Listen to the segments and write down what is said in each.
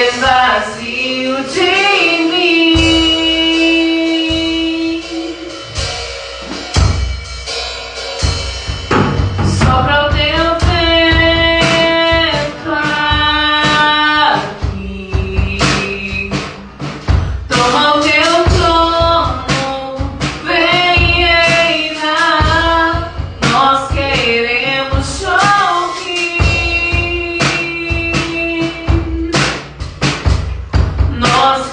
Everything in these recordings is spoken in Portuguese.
esvazio de mim, sopra o teu vento aqui, toma o teu trono, vem reinar, nós queremos ouvir, nós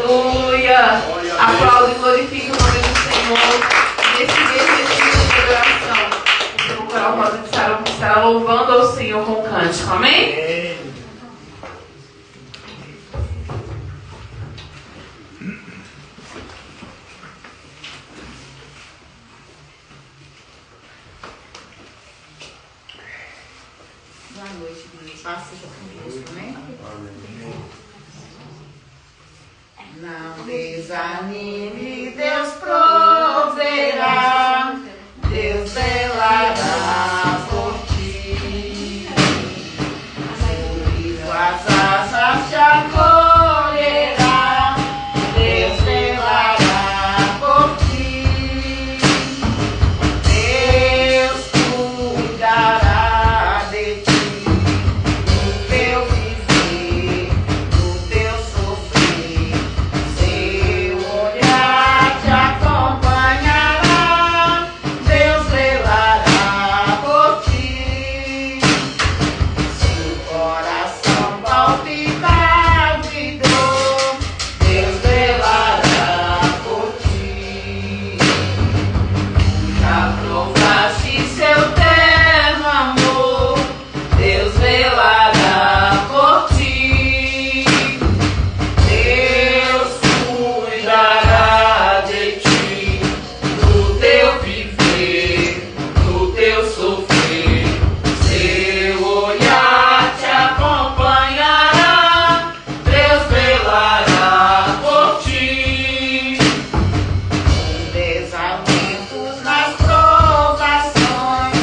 Aleluia. Aplaude e glorifique o nome do Senhor. Nesse exercício de adoração, o coral Rosa de Sarão estará louvando ao Senhor com cântico. Amém? Boa noite, igreja. Paz seja convosco, amém? Não desanime, Deus proverá, Deus velará por ti. Sobre as asas te acolherá, Deus velará por ti. Deus cuidará de ti, do teu viver, do teu sofrer. Seu olhar te acompanhará, Deus velará por ti. Seu coração palpitar de dor, Deus velará por ti. Já provaste seu terno amor, Deus velará por ti. Deus cuidará de ti, do teu viver, do teu sofrer. Seu olhar te acompanhará, Deus velará por ti. Desalentos nas provações,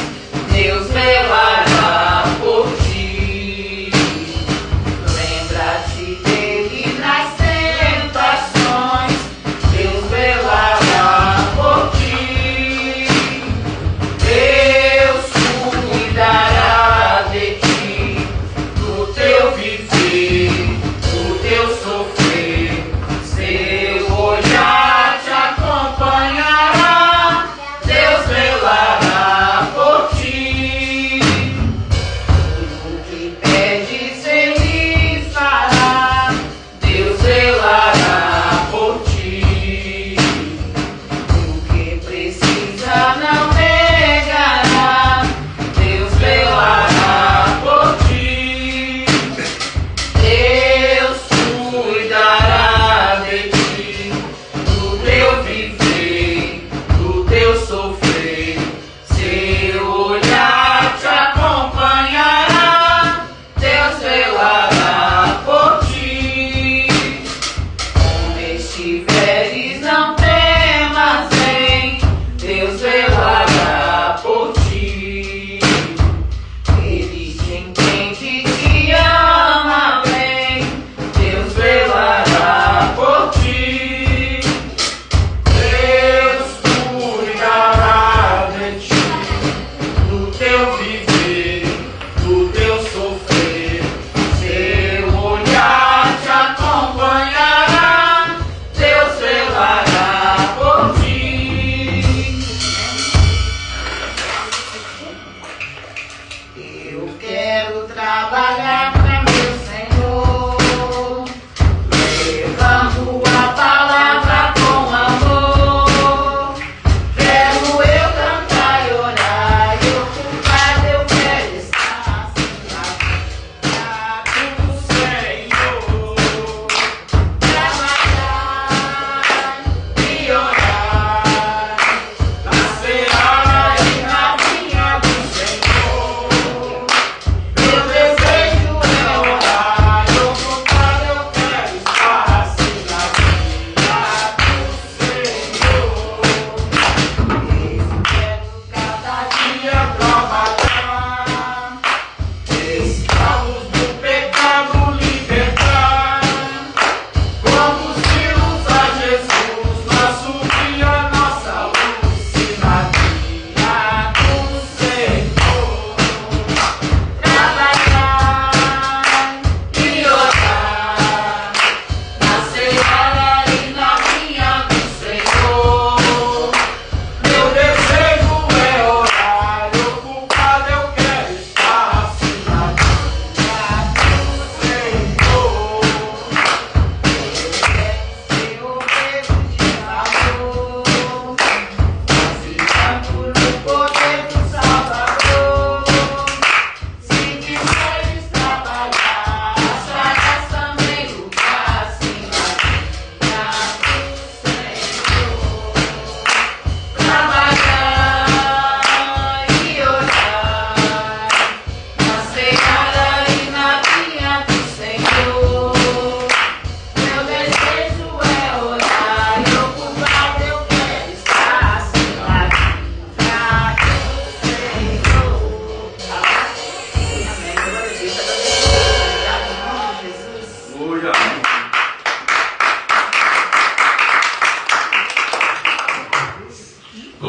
Deus velará por ti. Lembra-te dele nas tentações, Deus velará por ti. Deus cuidará de ti, do teu viver, do teu sofrer. Seu olhar te acompanhará, Deus velará por ti. Tudo que pedes ele fará, Deus velará por ti. O que precisa não negará, Deus velará por ti. Deus cuidará de ti, do teu viver, do teu sofrer. Seu olhar te acompanhará, Deus velará por ti. Onde estiveres, não temas, vem, Deus velará por ti. Ele te entende e te ama bem, Deus velará por ti. Deus cuidará de ti, do teu viver, do teu sofrer. Seu olhar te acompanhará, Deus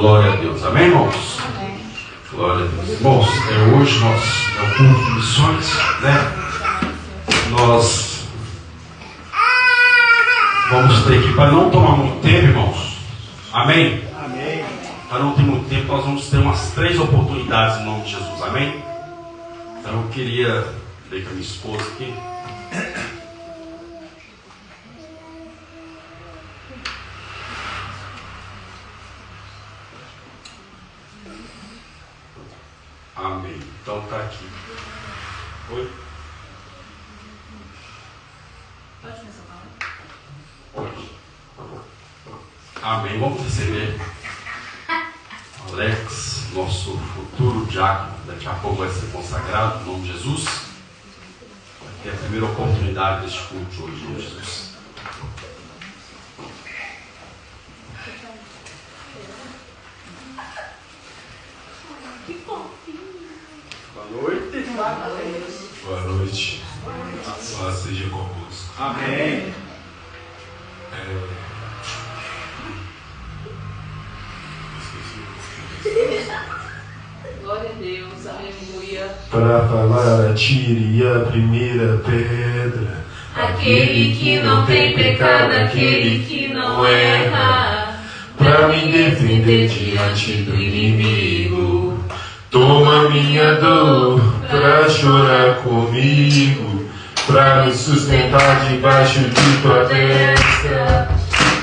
Glória a Deus. Amém, irmãos? Amém. Glória a Deus. Irmãos, hoje é o culto de missões, né? Nós vamos ter que, para não tomar muito tempo, irmãos. Amém? Amém. Para não ter muito tempo, nós vamos ter umas 3 oportunidades em nome de Jesus. Amém? Então eu queria ver com a minha esposa aqui. Amém. Então tá aqui. Oi? Pode começar a falar? Amém. Vamos receber Alex, nosso futuro diácono. Daqui a pouco vai ser consagrado em nome de Jesus. Vai ter a primeira oportunidade deste culto hoje em nome de Jesus. Boa noite. Boa noite. A paz seja convosco. Amém. Glória a Deus, aleluia. Para falar, atire a primeira pedra. Aquele que não tem pecado, aquele que não erra, Para me defender diante do inimigo. Toma minha dor para chorar comigo. Para me sustentar debaixo de tua destra.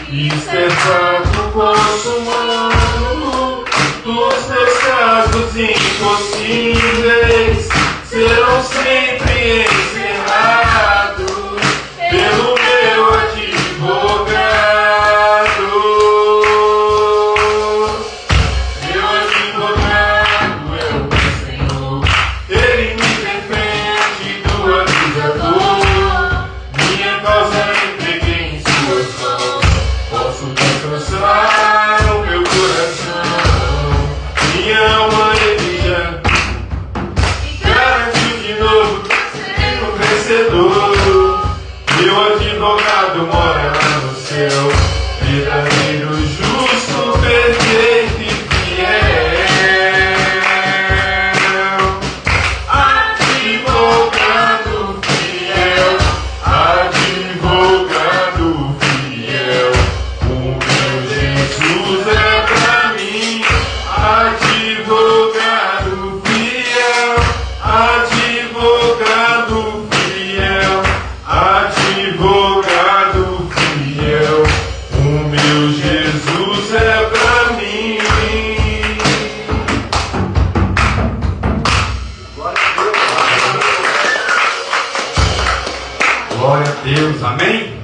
Isso é fato consumado. Os meus casos impossíveis serão sempre encerrados pelo meu advogado. Meu advogado é o Senhor. Ele me defende do acusador. Minha causa entreguei em suas mãos. Posso descansar o meu coração. Minha alma ele já garantiu de novo ser um vencedor. Meu advogado mora lá no céu, verdadeiro, justo, perfeito e fiel. Advogado fiel, advogado fiel. O meu Jesus é pra mim. Advogado fiel, advogado fiel, advogado fiel. O meu Jesus é pra mim. Glória a Deus. Amém?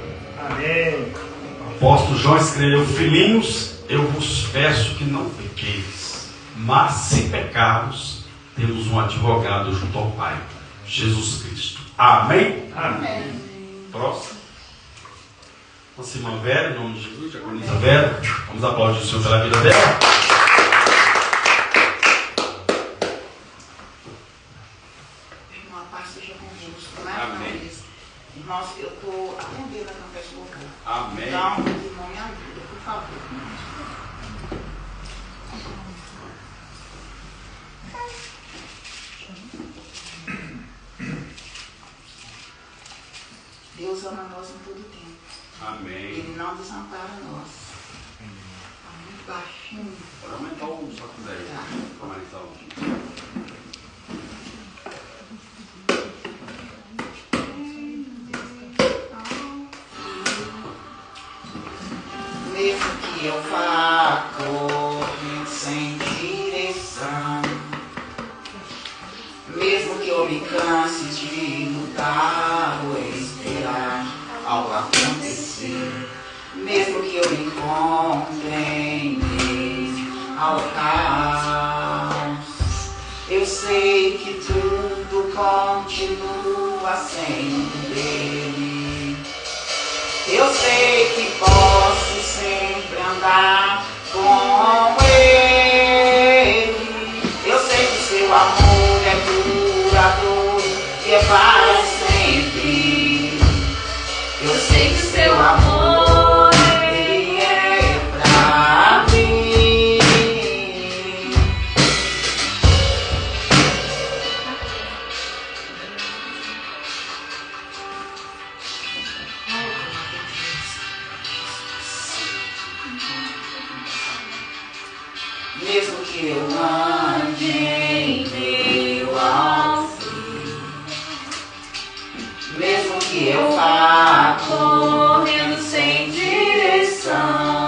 Amém. O apóstolo João escreveu: filhinhos, eu vos peço que não pequeis, mas se pecarmos, temos um advogado junto ao Pai, Jesus Cristo. Amém? Amém. Próximo. Nossa irmã Vera, em nome de Jesus, diaconisa Vera. Vamos aplaudir o Senhor pela vida dela. Irmão, a paz seja convosco, né? Amém. Irmãos, eu estou atendendo a cantar de louvor. Amém. Então, os irmãos me ajudam, por favor. Deus ama nós em todo tempo. Amém. Ele não desampara nós. Está muito baixinho. Pode aumentar o saco daí. Vamos aumentar o. Mesmo que eu vá correndo sem direção, mesmo que eu me canse de lutar ou esperar algo acontecer, mesmo que eu me encontre em meio ao caos, eu sei que tudo continua sendo dele. Eu sei que posso sempre andar com ele. Eu sei que seu amor é duradouro e é para sempre. Eu sei que seu amor, ele é pra mim. Mesmo que eu ande em meio ao frio, mesmo que eu vá correndo sem direção,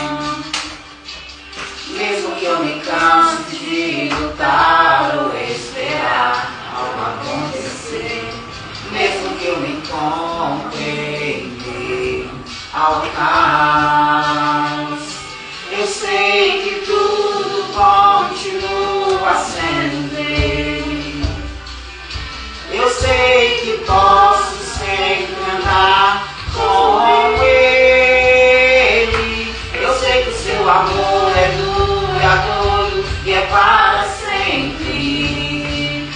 mesmo que eu me canse de lutar ou esperar algo acontecer, mesmo que eu me encontre em meio ao caos, eu sei que tudo continua sendo dele. Eu sei que posso sempre andar com ele. Eu sei que o seu amor é duradouro e é para sempre.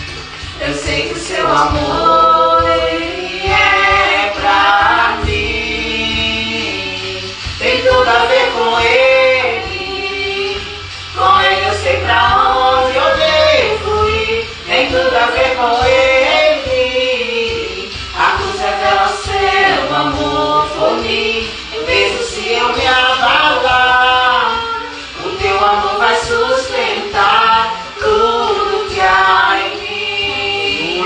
Eu sei que o seu amor ele é pra mim. Tem tudo a ver com ele. Com ele eu sei pra onde eu devo ir. Tem tudo a ver com ele. A cruz revela seu amor por mim. E mesmo se eu me abalar, o teu amor vai sustentar tudo que há em mim.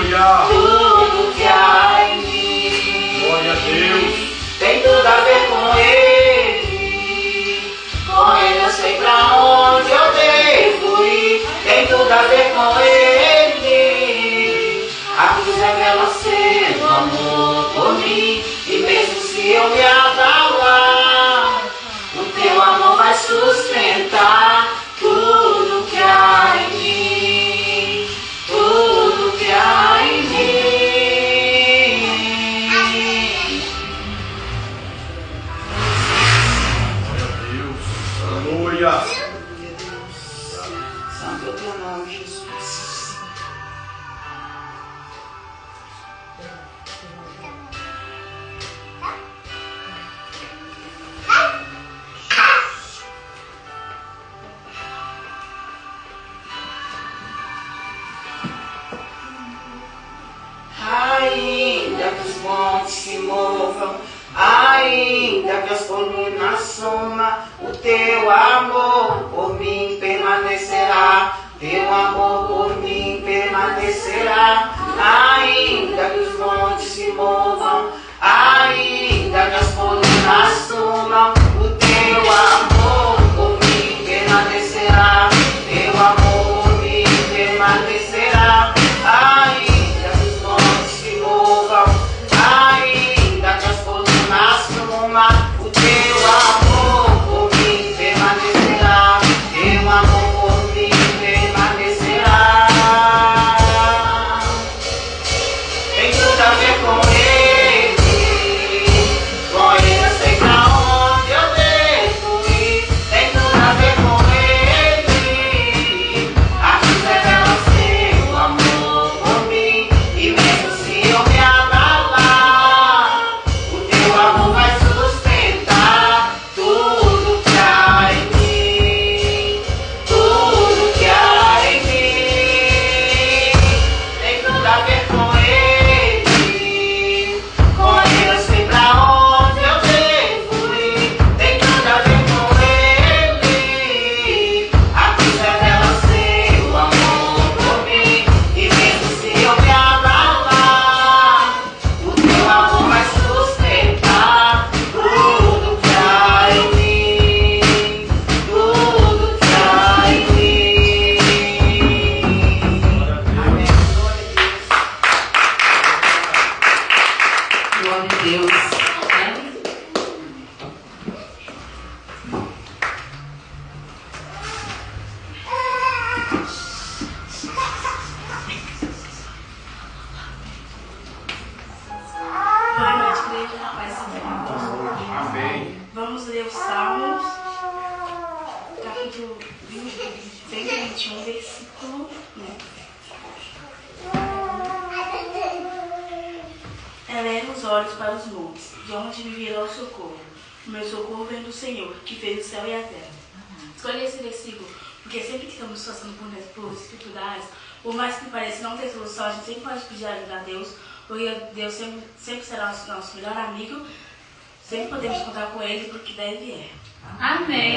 Tudo que há em mim. Glória a Deus. Tem tudo a ver com ele. Com ele eu sei pra onde eu devo ir. Tem tudo a ver com ele. A cruz revela seu amor por mim. E mesmo se eu me abalar, o teu amor vai sustentar tudo que há em mim. Tudo que há em mim. Aleluia. Santo é o teu nome, Jesus. Ainda que os montes se movam, ainda que as colunas sumam, o teu amor por mim permanecerá. Teu amor por mim permanecerá. Ainda que os montes se movam, ainda que as colunas sumam, o teu amor por mim permanecerá. Teu amor por mim permanecerá. Ainda que os montes se movam, ainda que as colunas sumam, o teu amor por mim permanecerá. Teu amor por mim permanecerá. Tem tudo a ver com ele. Com ele eu sei pra onde eu devo ir. Tem tudo a ver com ele. A cruz revela seu amor por mim. E mesmo se eu me abalar, o teu amor vai sustentar tudo que há em mim. Tudo que há em mim. Tem tudo a ver com ele. Com ele eu sei pra onde eu devo ir. Tem tudo a ver com ele. A cruz revela seu amor por mim. E mesmo se eu me abalar, o teu amor vai sustentar tudo que há em mim. Tudo que há em mim. Amém. Glória a Deus. Glória a Deus. Boa noite, igreja. Paz seja convosco. Amém. Vamos ler os Salmos, capítulo 21, versículo 1. Eleva os olhos para os montes, de onde me virá o socorro. O meu socorro vem do Senhor, que fez o céu e a terra. Escolhi esse versículo porque sempre que estamos passando por dificuldades, por mais que pareça não ter solução, a gente sempre pode pedir ajuda a Deus, porque Deus sempre será o nosso melhor amigo. Sempre podemos contar com Ele para o que der e vier. Amém.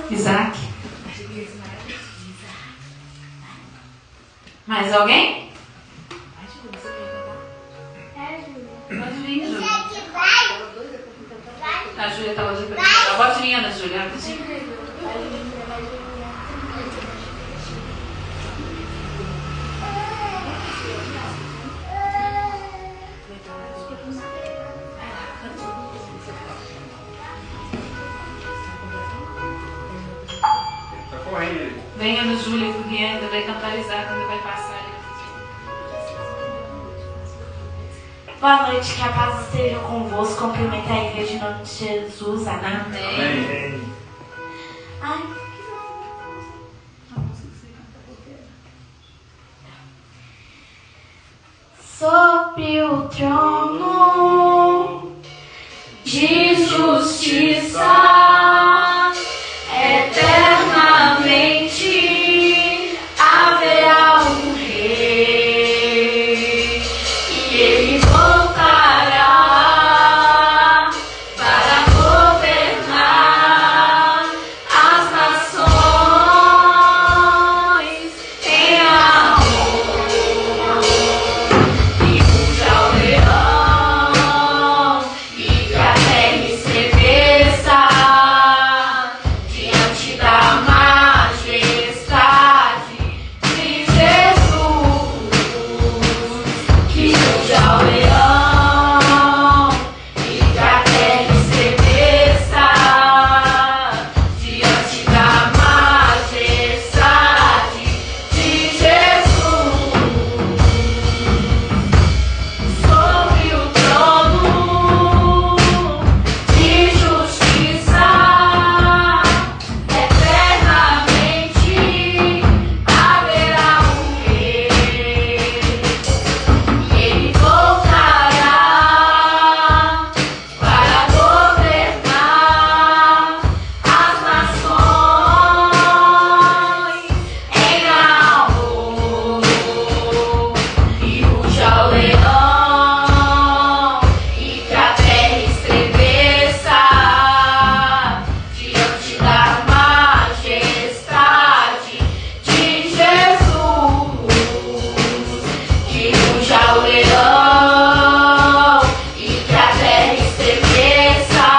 Isaac. Mais alguém? Pode vir, Júlia. A Júlia estava de apresentar. Pode vir, Ana Júlia. Venha no Júlia, porque ainda vai cantar Isaac, ainda vai passar. Boa noite, que a paz esteja convosco. Cumprimenta a igreja em nome de Jesus. Amém. Amém. Ai. Sobre o trono de justiça, eternamente haverá um rei, e ele voltará para governar as nações em amor, e ruja o leão, e que a terra estremeça diante da majestade de Jesus, que ruja o leão, e que a terra estremeça diante da majestade de Jesus. Sobre o trono de justiça, eternamente haverá um rei, e ele voltará para governar as nações em amor, e ruja o leão, e que a terra estremeça diante da majestade de Jesus, que ruja o leão, e que a terra estremeça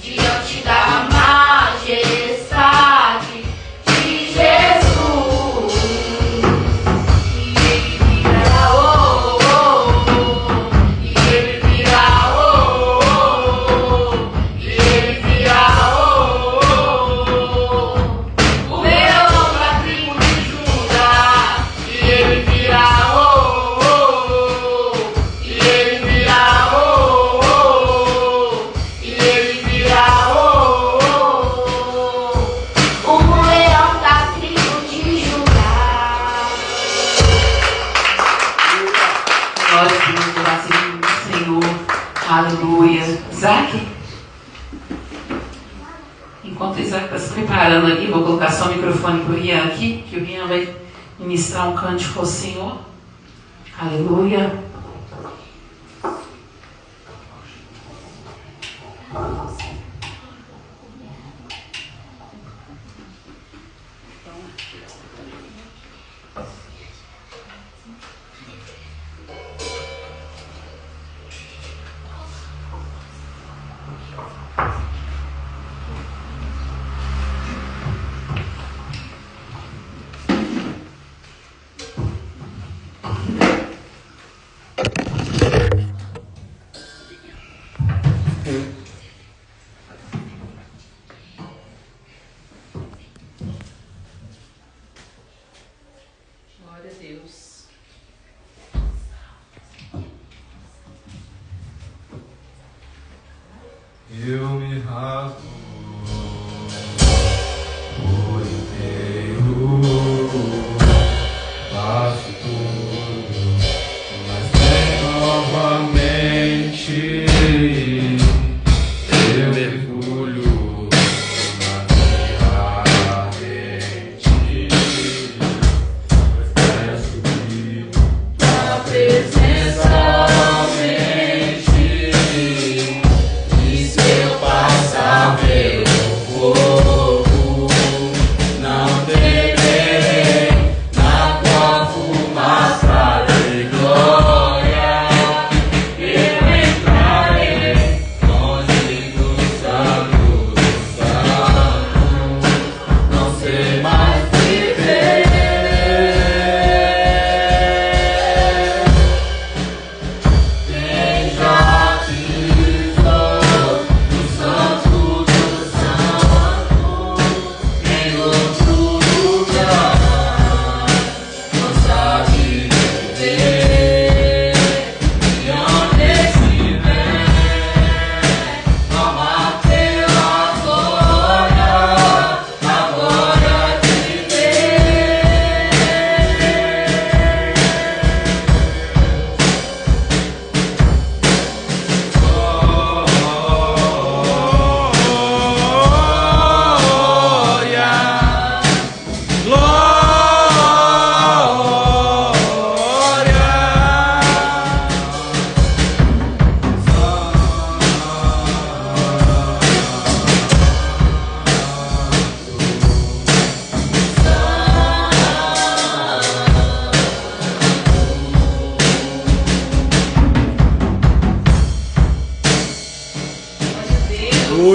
diante da majestade de Jesus. E ele virá, e ele virá, e ele virá, o leão da tribo de Judá. E ele virá, e ele virá, e ele virá, o leão da tribo de Judá. Glória a Deus, graças ao Senhor. Aleluia. Isaac? Enquanto o Isaac está se preparando aqui, vou colocar só o microfone para o Rian aqui, que o Rian vai ministrar um cântico ao Senhor. Aleluia. Glória a Deus. Eu me rasgo por inteiro, faço tudo, mas vem novamente. Eu mergulho na minha ardente.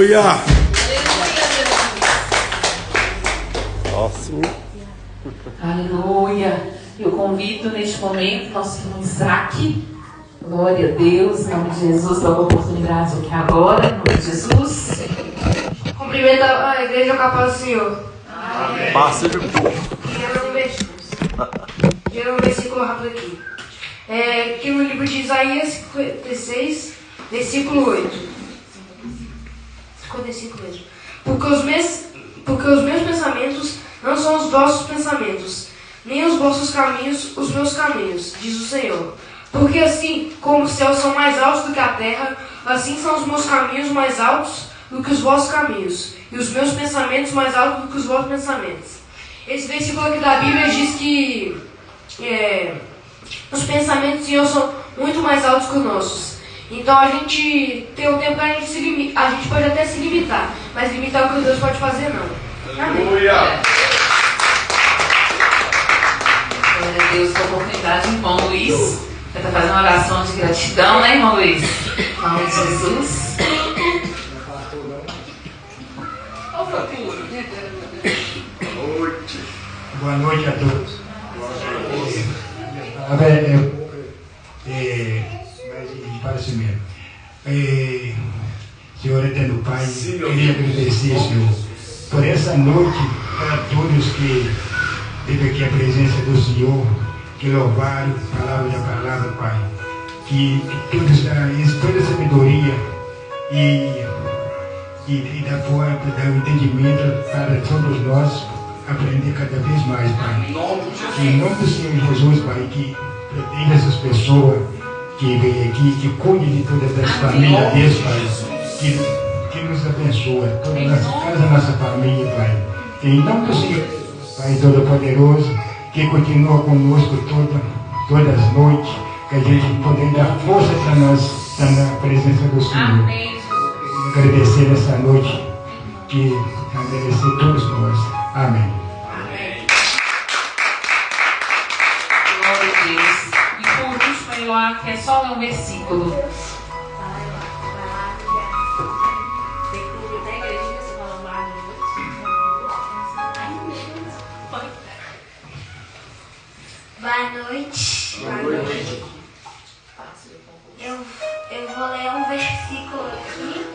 Aleluia. Próximo. Aleluia. Eu convido neste momento nosso irmão Isaac. Glória a Deus, em nome de Jesus, dá uma oportunidade aqui agora, em nome de Jesus. Cumprimento a igreja com a paz do Senhor. Amém. Passa de Gera um versículo rápido aqui. Que no livro de Isaías 56, versículo 8. 55 mesmo. Porque os meus pensamentos não são os vossos pensamentos, nem os vossos caminhos os meus caminhos, diz o Senhor. Porque assim como os céus são mais altos do que a terra, assim são os meus caminhos mais altos do que os vossos caminhos, e os meus pensamentos mais altos do que os vossos pensamentos. Esse versículo aqui da Bíblia diz que os pensamentos do Senhor são muito mais altos que os nossos. Então a gente tem um tempo que a gente pode até se limitar, mas limitar o que Deus pode fazer não. Amém. Aleluia. Glória a Deus, com a oportunidade, irmão Luiz. Vai estar fazendo uma oração de gratidão, né, irmão Luiz? Em nome de Jesus. Boa noite a todos. Mas parece mesmo. Senhor eterno Pai, queria agradecer, Senhor, por essa noite, para todos que teve aqui a presença do Senhor, que louvaram a palavra, Pai. Que todos, toda a sabedoria e dar entendimento para todos nós aprender cada vez mais, Pai. Em nome do Senhor Jesus, Pai, que proteja essas pessoas que vêm aqui, que cuide de todas as famílias deles, Pai. Que nos abençoe, toda a nossa família, Pai. Em nome do Senhor, Pai Todo-Poderoso, que continua conosco todas as noites, que a gente poder dar força para nós estar na presença do Senhor. Amém. Agradecer essa noite, que agradecer todos nós. Amém. Amém. Glória a Deus. E por último, eu acho que é só ler um versículo. Boa noite. Boa noite. Eu vou ler um versículo aqui.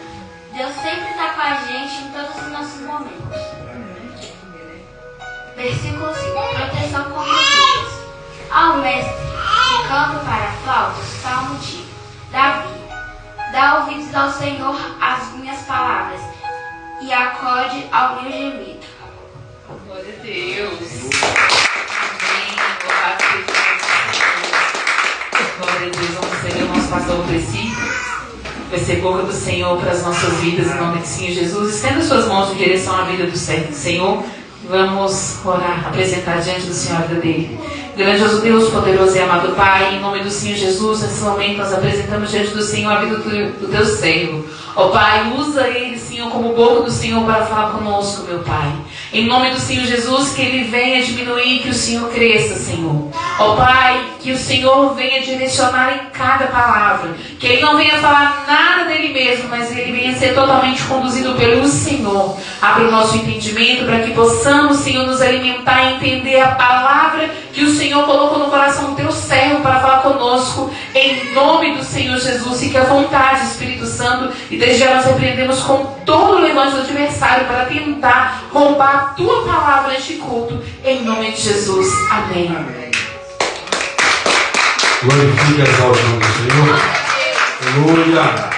Deus sempre está com a gente em todos os nossos momentos. Versículo 5. Proteção contra dúvidas. Ao mestre que canta para flautas, salmo de Davi. Dá ouvidos ao Senhor as minhas palavras e acorde ao meu gemido. Glória a Deus. Glória a Deus, vamos receber o nosso pastor Preci. Vai ser boca do Senhor para as nossas vidas, em nome do Senhor Jesus. Estenda suas mãos em direção à vida do Senhor. Vamos orar, apresentar diante do Senhor a vida dele. Grandioso Deus, poderoso e amado Pai, em nome do Senhor Jesus, nesse momento nós apresentamos diante do Senhor a vida do teu servo. Ó Pai, usa ele, Senhor, como boca do Senhor para falar conosco, meu Pai. Em nome do Senhor Jesus, que ele venha diminuir, que o Senhor cresça, Senhor. Ó Pai, que o Senhor venha direcionar em cada palavra. Que ele não venha falar nada dele mesmo, mas ele venha ser totalmente conduzido pelo Senhor. Abra o nosso entendimento para que possamos, Senhor, nos alimentar e entender a palavra que o Senhor colocou no coração do teu servo para falar conosco. Em nome do Senhor Jesus, fique à vontade, Espírito Santo. E desde já nós repreendemos com todo o levante do adversário para tentar roubar a tua palavra neste culto. Em nome de Jesus. Amém. Amém. Glorifique e exalte o nome do Senhor. Aleluia.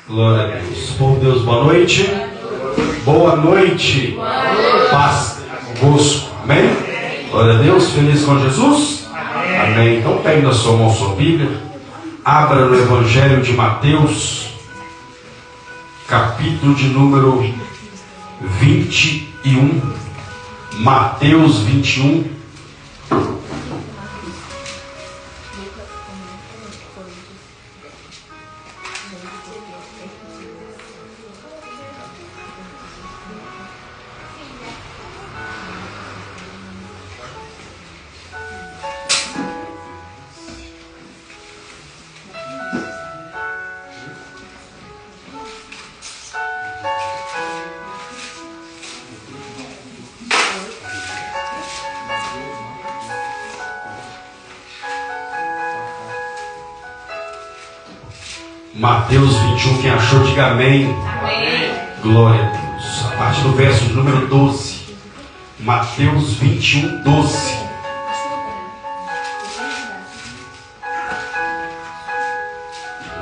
Glória a Deus. Povo de Deus, boa noite. Boa noite. Paz convosco. Amém? Glória a Deus. Feliz com Jesus? Amém. Então pegue na sua mão sua Bíblia. Abra no Evangelho de Mateus, capítulo de número 21. Mateus 21. Mateus 21, quem achou, diga amém. Amém. Glória a Deus. A partir do verso de número 12. Mateus 21, 12.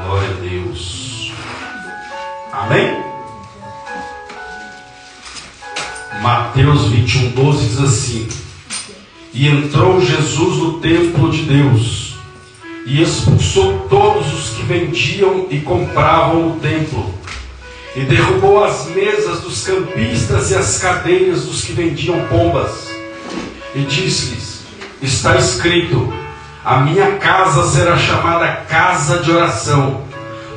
Glória a Deus. Amém? Mateus 21, 12 diz assim: E entrou Jesus no templo de Deus, e expulsou todos os que vendiam e compravam no templo, e derrubou as mesas dos campistas e as cadeiras dos que vendiam pombas, e disse-lhes: Está escrito, a minha casa será chamada casa de oração,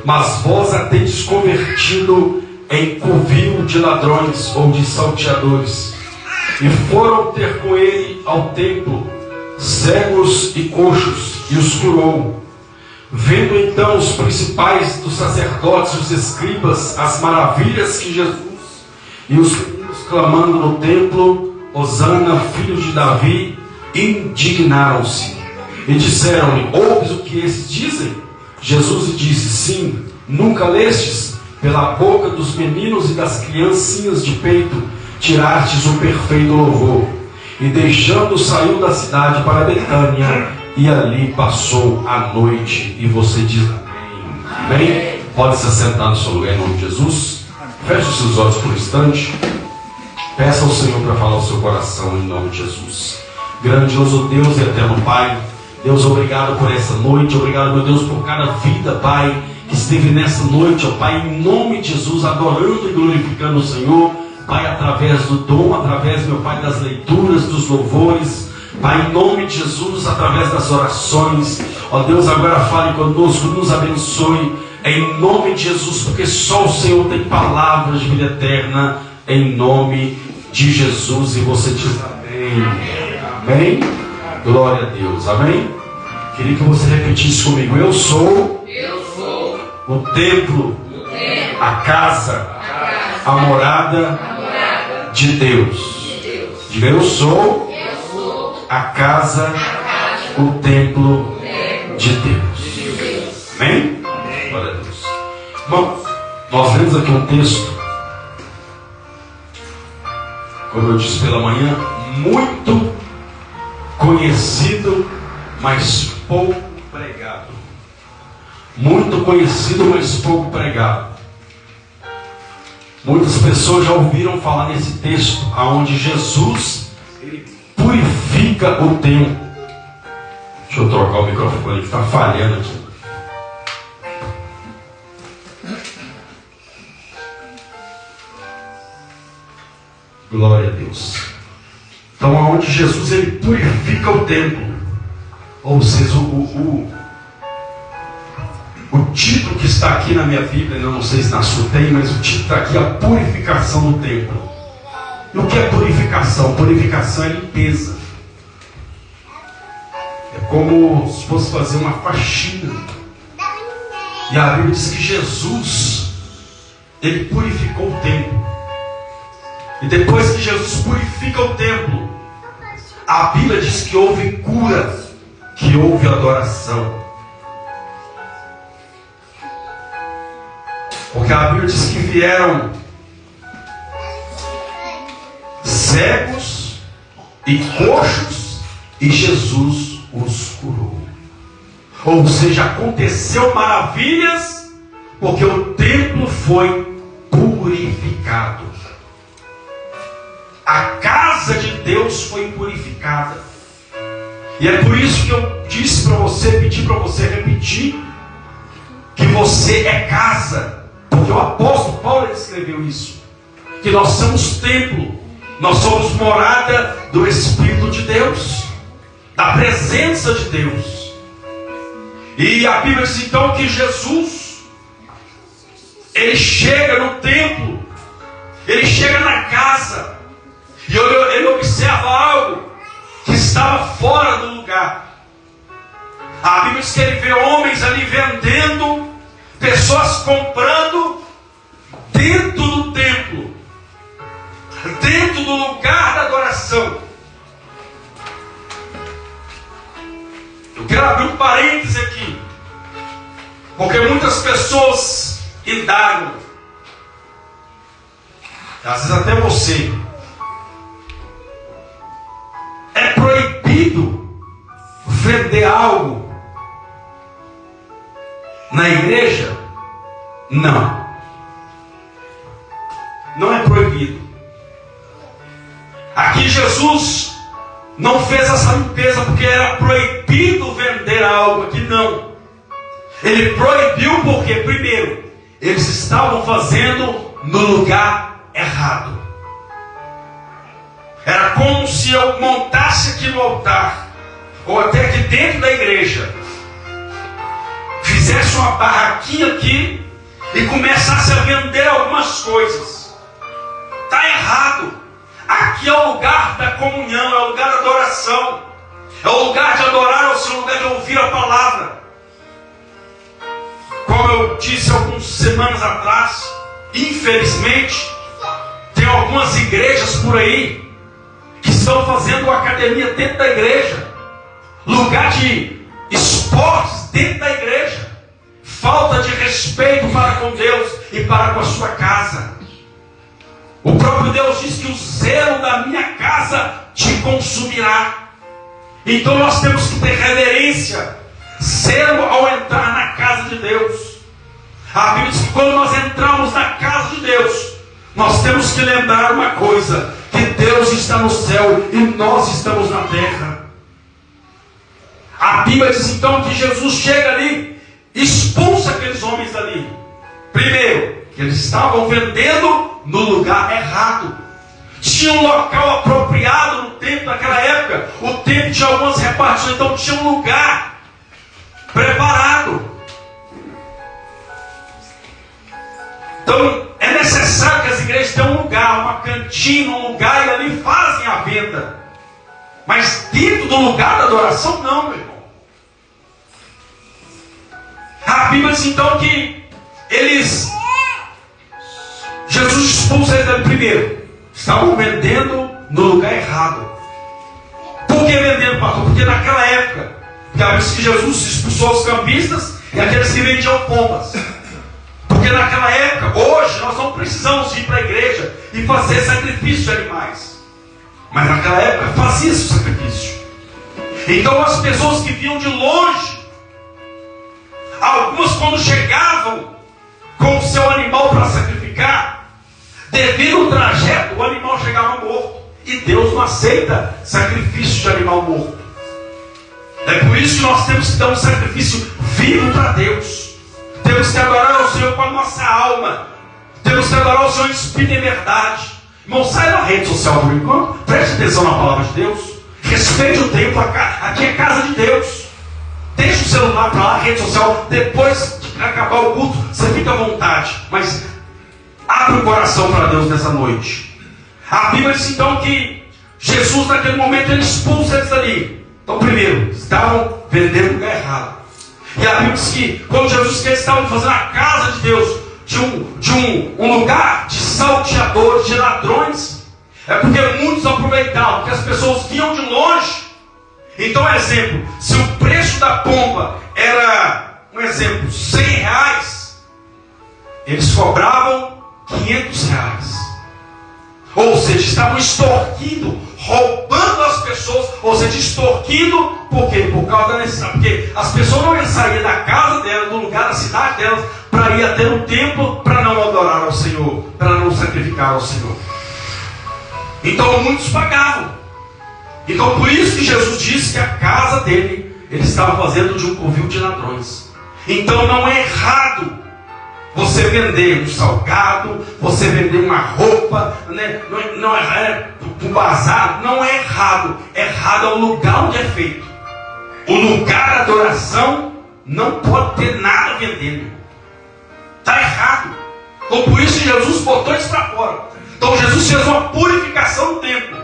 mas vós a tendes convertido em covil de ladrões ou de salteadores. E foram ter com ele ao templo cegos e coxos, e os curou. Vendo então os principais dos sacerdotes e os escribas as maravilhas que Jesus e os meninos clamando no templo, Hosana, filho de Davi, indignaram-se e disseram-lhe: Ouves o que esses dizem? Jesus lhe disse: Sim, nunca lestes? Pela boca dos meninos e das criancinhas de peito tirastes o perfeito louvor. E deixando, saiu da cidade para Betânia, e ali passou a noite. E você diz amém. Amém? Pode se assentar no seu lugar em nome de Jesus. Feche os seus olhos por um instante. Peça ao Senhor para falar o seu coração em nome de Jesus. Grandioso Deus e eterno Pai, Deus, obrigado por essa noite. Obrigado, meu Deus, por cada vida, Pai, que esteve nessa noite, ó Pai, em nome de Jesus, adorando e glorificando o Senhor, Pai, através do dom, através, meu Pai, das leituras, dos louvores, Pai, em nome de Jesus, através das orações. Ó Deus, agora fale conosco, nos abençoe, em nome de Jesus, porque só o Senhor tem palavras de vida eterna, em nome de Jesus. E você diz amém. Amém? Glória a Deus. Amém? Queria que você repetisse comigo: Eu sou o templo, a casa, a morada de Deus. Diga: eu sou a casa, o templo de Deus. Amém? Glória a Deus. Bom, nós lemos aqui um texto, como eu disse pela manhã, muito conhecido, mas pouco pregado. Muito conhecido, mas pouco pregado. Muitas pessoas já ouviram falar nesse texto, onde Jesus ele purifica o templo. Deixa eu trocar o microfone que está falhando aqui. Glória a Deus. Então, onde Jesus ele purifica o templo. Ou seja, o título que está aqui na minha Bíblia, eu não sei se na sua tem, mas o título está aqui: a purificação do templo. E o que é purificação? Purificação é limpeza. É como se fosse fazer uma faxina. E a Bíblia diz que Jesus, ele purificou o templo. E depois que Jesus purifica o templo, a Bíblia diz que houve cura, que houve adoração. Porque a Bíblia diz que vieram cegos e coxos e Jesus os curou. Ou seja, aconteceu maravilhas porque o templo foi purificado. A casa de Deus foi purificada. E é por isso que eu disse para você, pedi para você repetir, que você é casa. Porque o apóstolo Paulo escreveu isso, que nós somos templo, nós somos morada do Espírito de Deus, da presença de Deus. E a Bíblia diz então que Jesus, ele chega no templo, ele chega na casa, e ele observa algo que estava fora do lugar. A Bíblia diz que ele vê homens ali vendendo, pessoas comprando dentro do templo, dentro do lugar da adoração. Eu quero abrir um parêntese aqui. Porque muitas pessoas indagam, às vezes até você, é proibido vender algo na igreja? Não. Não é proibido. Aqui Jesus não fez essa limpeza porque era proibido vender algo aqui, não. Ele proibiu porque, primeiro, eles estavam fazendo no lugar errado. Era como se eu montasse aqui no altar, ou até aqui dentro da igreja, fizesse uma barraquinha aqui e começasse a vender algumas coisas. Está errado. Aqui é o lugar da comunhão, é o lugar da adoração, é o lugar de adorar ao Senhor, é o lugar de ouvir a palavra. Como eu disse algumas semanas atrás, infelizmente, tem algumas igrejas por aí que estão fazendo uma academia dentro da igreja, lugar de esportes dentro da igreja, falta de respeito para com Deus e para com a sua casa. O próprio Deus diz que o zelo da minha casa te consumirá. Então nós temos que ter reverência, zelo ao entrar na casa de Deus. A Bíblia diz que quando nós entramos na casa de Deus, nós temos que lembrar uma coisa, que Deus está no céu e nós estamos na terra. A Bíblia diz então que Jesus chega ali, expulsa aqueles homens dali. Primeiro, que eles estavam vendendo no lugar errado. Tinha um local apropriado no templo naquela época. O templo tinha algumas repartições, então tinha um lugar preparado. Então é necessário que as igrejas tenham um lugar, uma cantina, um lugar, e ali fazem a venda. Mas dentro do lugar da adoração, não, meu irmão. A Bíblia diz então que Jesus expulsa eles dali primeiro. Estavam vendendo no lugar errado. Por que vendendo, pastor? Porque naquela época, diz que Jesus expulsou os cambistas e aqueles que vendiam pombas. Porque naquela época, hoje, nós não precisamos ir para a igreja e fazer sacrifício de animais. Mas naquela época fazia esse sacrifício. Então as pessoas que vinham de longe, algumas quando chegavam com o seu animal para sacrificar, devido ao trajeto, o animal chegava morto. E Deus não aceita sacrifício de animal morto. É por isso que nós temos que dar um sacrifício vivo para Deus. Temos que adorar ao Senhor com a nossa alma. Temos que adorar ao Senhor em espírito e verdade. Irmão, sai da rede social por enquanto. Preste atenção na palavra de Deus. Respeite o templo. Aqui é casa de Deus. Deixa o celular para lá, a rede social. Depois de acabar o culto, você fica à vontade. Mas abre o coração para Deus nessa noite. A Bíblia diz então que Jesus naquele momento ele expulsa eles ali. Então primeiro, estavam vendendo no lugar errado. E a Bíblia diz que quando Jesus disse que eles estavam fazendo a casa de Deus de um lugar de salteadores, de ladrões, é porque muitos aproveitavam, porque as pessoas vinham de longe. Então, exemplo, se o preço da pomba era, um exemplo, R$100, eles cobravam R$500. Ou seja, estavam extorquindo, roubando as pessoas, ou seja, extorquindo, por quê? Por causa da necessidade, porque as pessoas não iam sair da casa delas, do lugar da cidade delas, para ir até o templo, para não adorar ao Senhor, para não sacrificar ao Senhor. Então muitos pagavam. Então por isso que Jesus disse que a casa dele, ele estava fazendo de um covil de ladrões. Então não é errado você vender um salgado, você vender uma roupa, né? Não é um bazar, não é errado. Errado é o lugar onde é feito. O lugar da adoração não pode ter nada vendendo. Está errado. Então por isso que Jesus botou isso para fora. Então Jesus fez uma purificação do templo.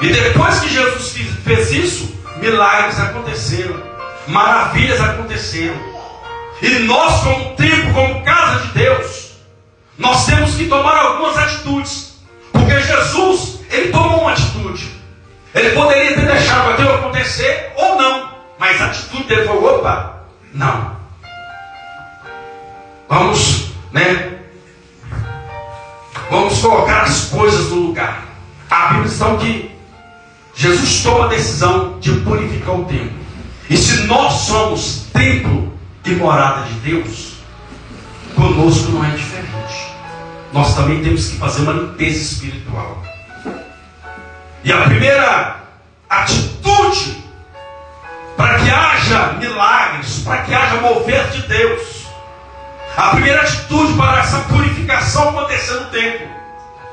E depois que Jesus fez isso, milagres aconteceram, maravilhas aconteceram. E nós, como templo, como casa de Deus, nós temos que tomar algumas atitudes. Porque Jesus, ele tomou uma atitude. Ele poderia ter deixado aquilo acontecer ou não. Mas a atitude dele foi, opa, não. colocar as coisas no lugar. A Bíblia diz então que Jesus toma a decisão de purificar o templo. E se nós somos templo e morada de Deus, conosco não é diferente. Nós também temos que fazer uma limpeza espiritual. E a primeira atitude para que haja milagres, para que haja mover de Deus, a primeira atitude para essa purificação acontecer no templo,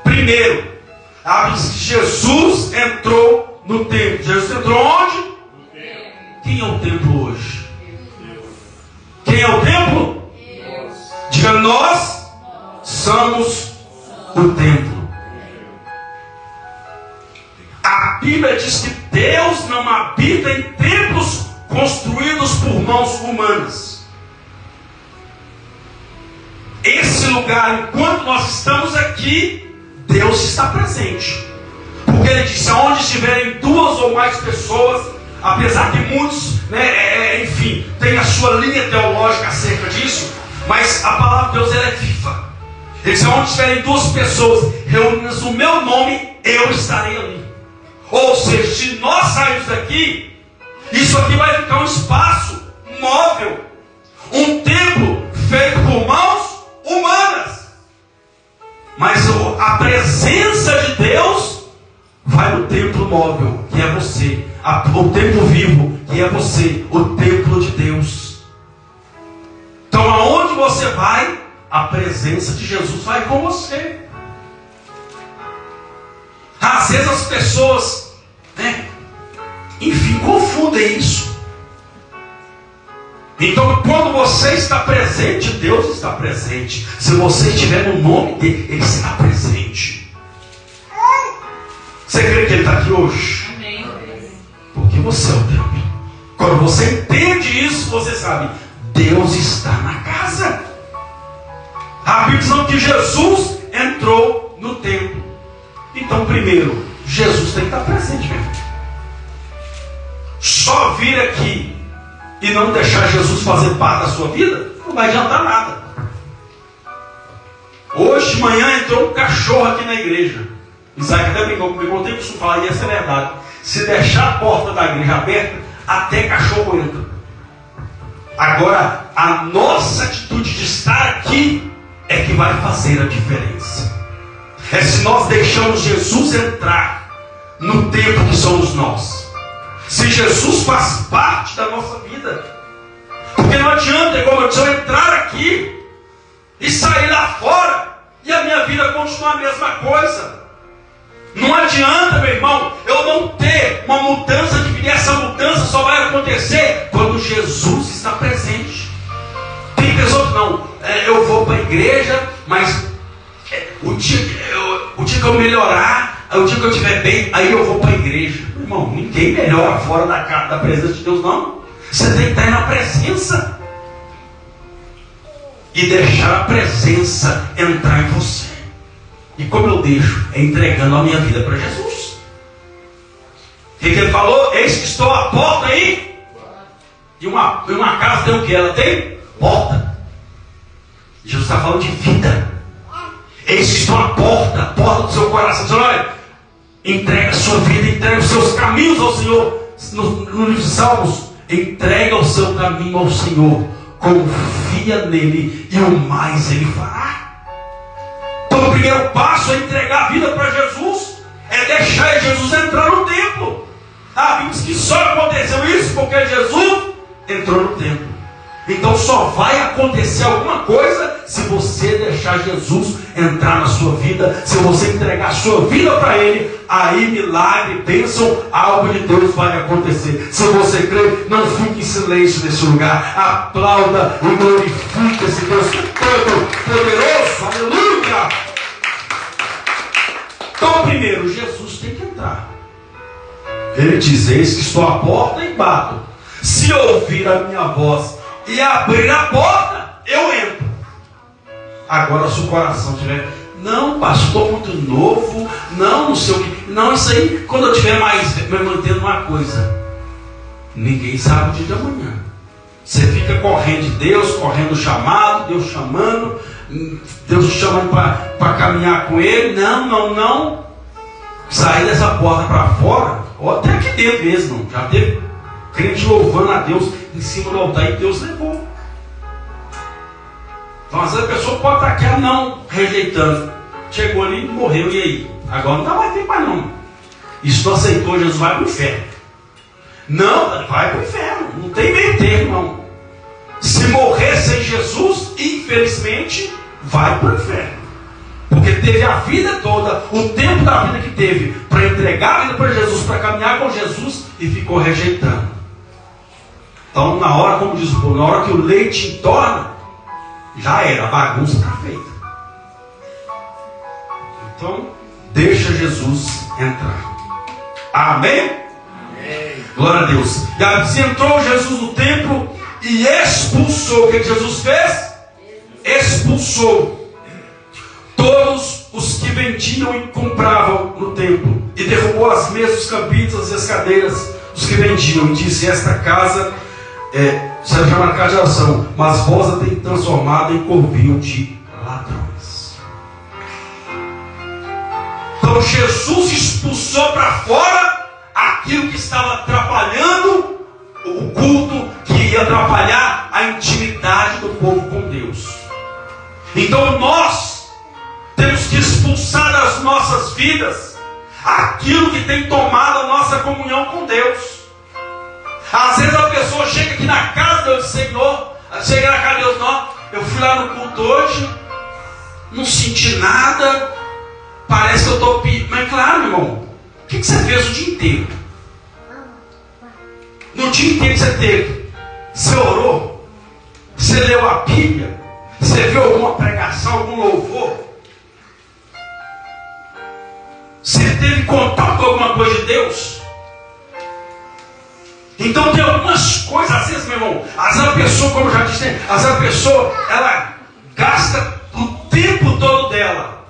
primeiro, a Bíblia diz que Jesus entrou no templo. Jesus entrou onde? No templo. Quem é o templo hoje? Deus. Quem é o templo? Deus. Diga, nós somos o templo. A Bíblia diz que Deus não habita em templos construídos por mãos humanas. Esse lugar, enquanto nós estamos aqui, Deus está presente. Porque Ele disse, aonde estiverem duas ou mais pessoas, apesar que muitos, enfim, têm a sua linha teológica acerca disso, mas a palavra de Deus ela é viva. Ele disse, aonde estiverem duas pessoas reunidas no meu nome, eu estarei ali. Ou seja, se nós sairmos daqui, isso aqui vai ficar um espaço móvel, um templo feito por mãos humanas. Mas a presença de Deus vai no templo móvel, que é você, o templo vivo, que é você, o templo de Deus. Então aonde você vai, a presença de Jesus vai com você. Às vezes as pessoas, enfim, confundem isso. Então, quando você está presente, Deus está presente. Se você estiver no nome dele, Ele está presente. Você crê que Ele está aqui hoje? Amém. Porque você é o templo. Quando você entende isso, você sabe, Deus está na casa. A Bíblia diz que Jesus entrou no templo. Então, primeiro, Jesus tem que estar presente mesmo. Só vir aqui e não deixar Jesus fazer parte da sua vida, não vai adiantar nada. Hoje de manhã entrou um cachorro aqui na igreja. Isaac até brincou comigo, eu tenho que falar, e essa é verdade. Se deixar a porta da igreja aberta, até cachorro entra. Agora, a nossa atitude de estar aqui é que vai fazer a diferença. É se nós deixamos Jesus entrar no tempo que somos nós. Se Jesus faz parte da nossa vida. Porque não adianta, como eu disse, eu entrar aqui e sair lá fora e a minha vida continuar a mesma coisa. Não adianta, meu irmão, eu não ter uma mudança de vida. E essa mudança só vai acontecer quando Jesus está presente. Tem pessoas que não, eu vou para a igreja, mas o dia que eu melhorar, o dia que eu estiver bem, aí eu vou para a igreja. Irmão, ninguém melhora fora da presença de Deus, não. Você tem que estar na presença e deixar a presença entrar em você. E como eu deixo? É entregando a minha vida para Jesus. O que ele falou? Eis que estou à porta aí. E uma casa tem o que? Ela tem porta. Jesus está falando de vida. Eis que estou à porta do seu coração. Diz, olha, entrega a sua vida, entrega os seus caminhos ao Senhor. No livro de Salmos, entrega o seu caminho ao Senhor, confia nele e o mais ele fará. Então o primeiro passo é entregar a vida para Jesus, é deixar Jesus entrar no templo. A Bíblia diz que só aconteceu isso porque Jesus entrou no templo. Então só vai acontecer alguma coisa se você deixar Jesus entrar na sua vida, se você entregar a sua vida para Ele, aí milagre, bênção, algo de Deus vai acontecer. Se você crê, não fique em silêncio nesse lugar, aplauda e glorifique esse Deus todo poderoso, aleluia. Então primeiro, Jesus tem que entrar. Ele diz, eis que estou à porta e bato, se ouvir a minha voz e abrir a porta, eu entro. Agora se o coração tiver, não, pastor, muito novo, não sei o que, não, isso aí, quando eu tiver mais, me mantendo uma coisa, ninguém sabe o dia de amanhã. Você fica correndo de Deus, correndo o chamado, Deus chamando, Deus te chamando para caminhar com Ele. Não. Sair dessa porta para fora, ou até aqui dentro mesmo. Já teve crente louvando a Deus em cima do altar e Deus levou. Então às vezes a pessoa pode estar aqui, não, rejeitando. Chegou ali, morreu, e aí? Agora não dá mais tempo mais não. E se tu aceitou, Jesus vai para o inferno. Não, vai para o inferno. Não tem meio termo, não. Se morrer sem Jesus, infelizmente, vai para o inferno. Porque teve a vida toda, o tempo da vida que teve, para entregar a vida para Jesus, para caminhar com Jesus, e ficou rejeitando. Então, na hora, como diz o povo, na hora que o leite entorna, já era, a bagunça está feita. Então, deixa Jesus entrar. Amém? Amém. Glória a Deus. E assim entrou Jesus no templo e expulsou. O que Jesus fez? Expulsou todos os que vendiam e compravam no templo, e derrubou as mesas, os campitos e as cadeiras dos que vendiam, e disse: esta casa será chamada casa de oração, mas vós a tem transformado em covil de ladrões. Então Jesus expulsou para fora aquilo que estava atrapalhando o culto, que ia atrapalhar a intimidade do povo com Deus. Então nós temos que expulsar das nossas vidas aquilo que tem tomado a nossa comunhão com Deus. Às vezes a pessoa chega aqui na casa do Senhor, chega na casa de Deus, não, eu fui lá no culto hoje, não senti nada, parece que eu estou... Mas claro, meu irmão, o que você fez o dia inteiro? No dia inteiro que você teve, você orou, você leu a Bíblia, você viu alguma pregação, algum louvor? Você teve contato com alguma coisa de Deus? Então tem algumas coisas, às vezes, meu irmão, às vezes a pessoa, como eu já disse, às vezes a pessoa, ela gasta o tempo todo dela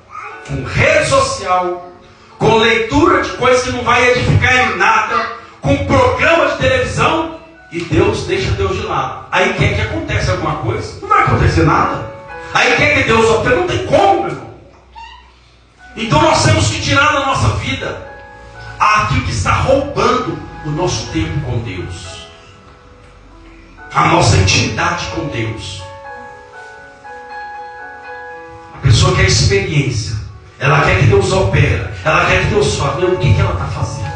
com rede social, com leitura de coisas que não vai edificar em nada, com programa de televisão, e Deus deixa Deus de lado. Aí quer que aconteça alguma coisa? Não vai acontecer nada. Aí quer que Deus opere? Não tem como, meu irmão. Então nós temos que tirar da nossa vida aquilo que está roubando o nosso tempo com Deus, a nossa intimidade com Deus. A pessoa quer experiência, ela quer que Deus opere, ela quer que Deus faça. O que ela está fazendo?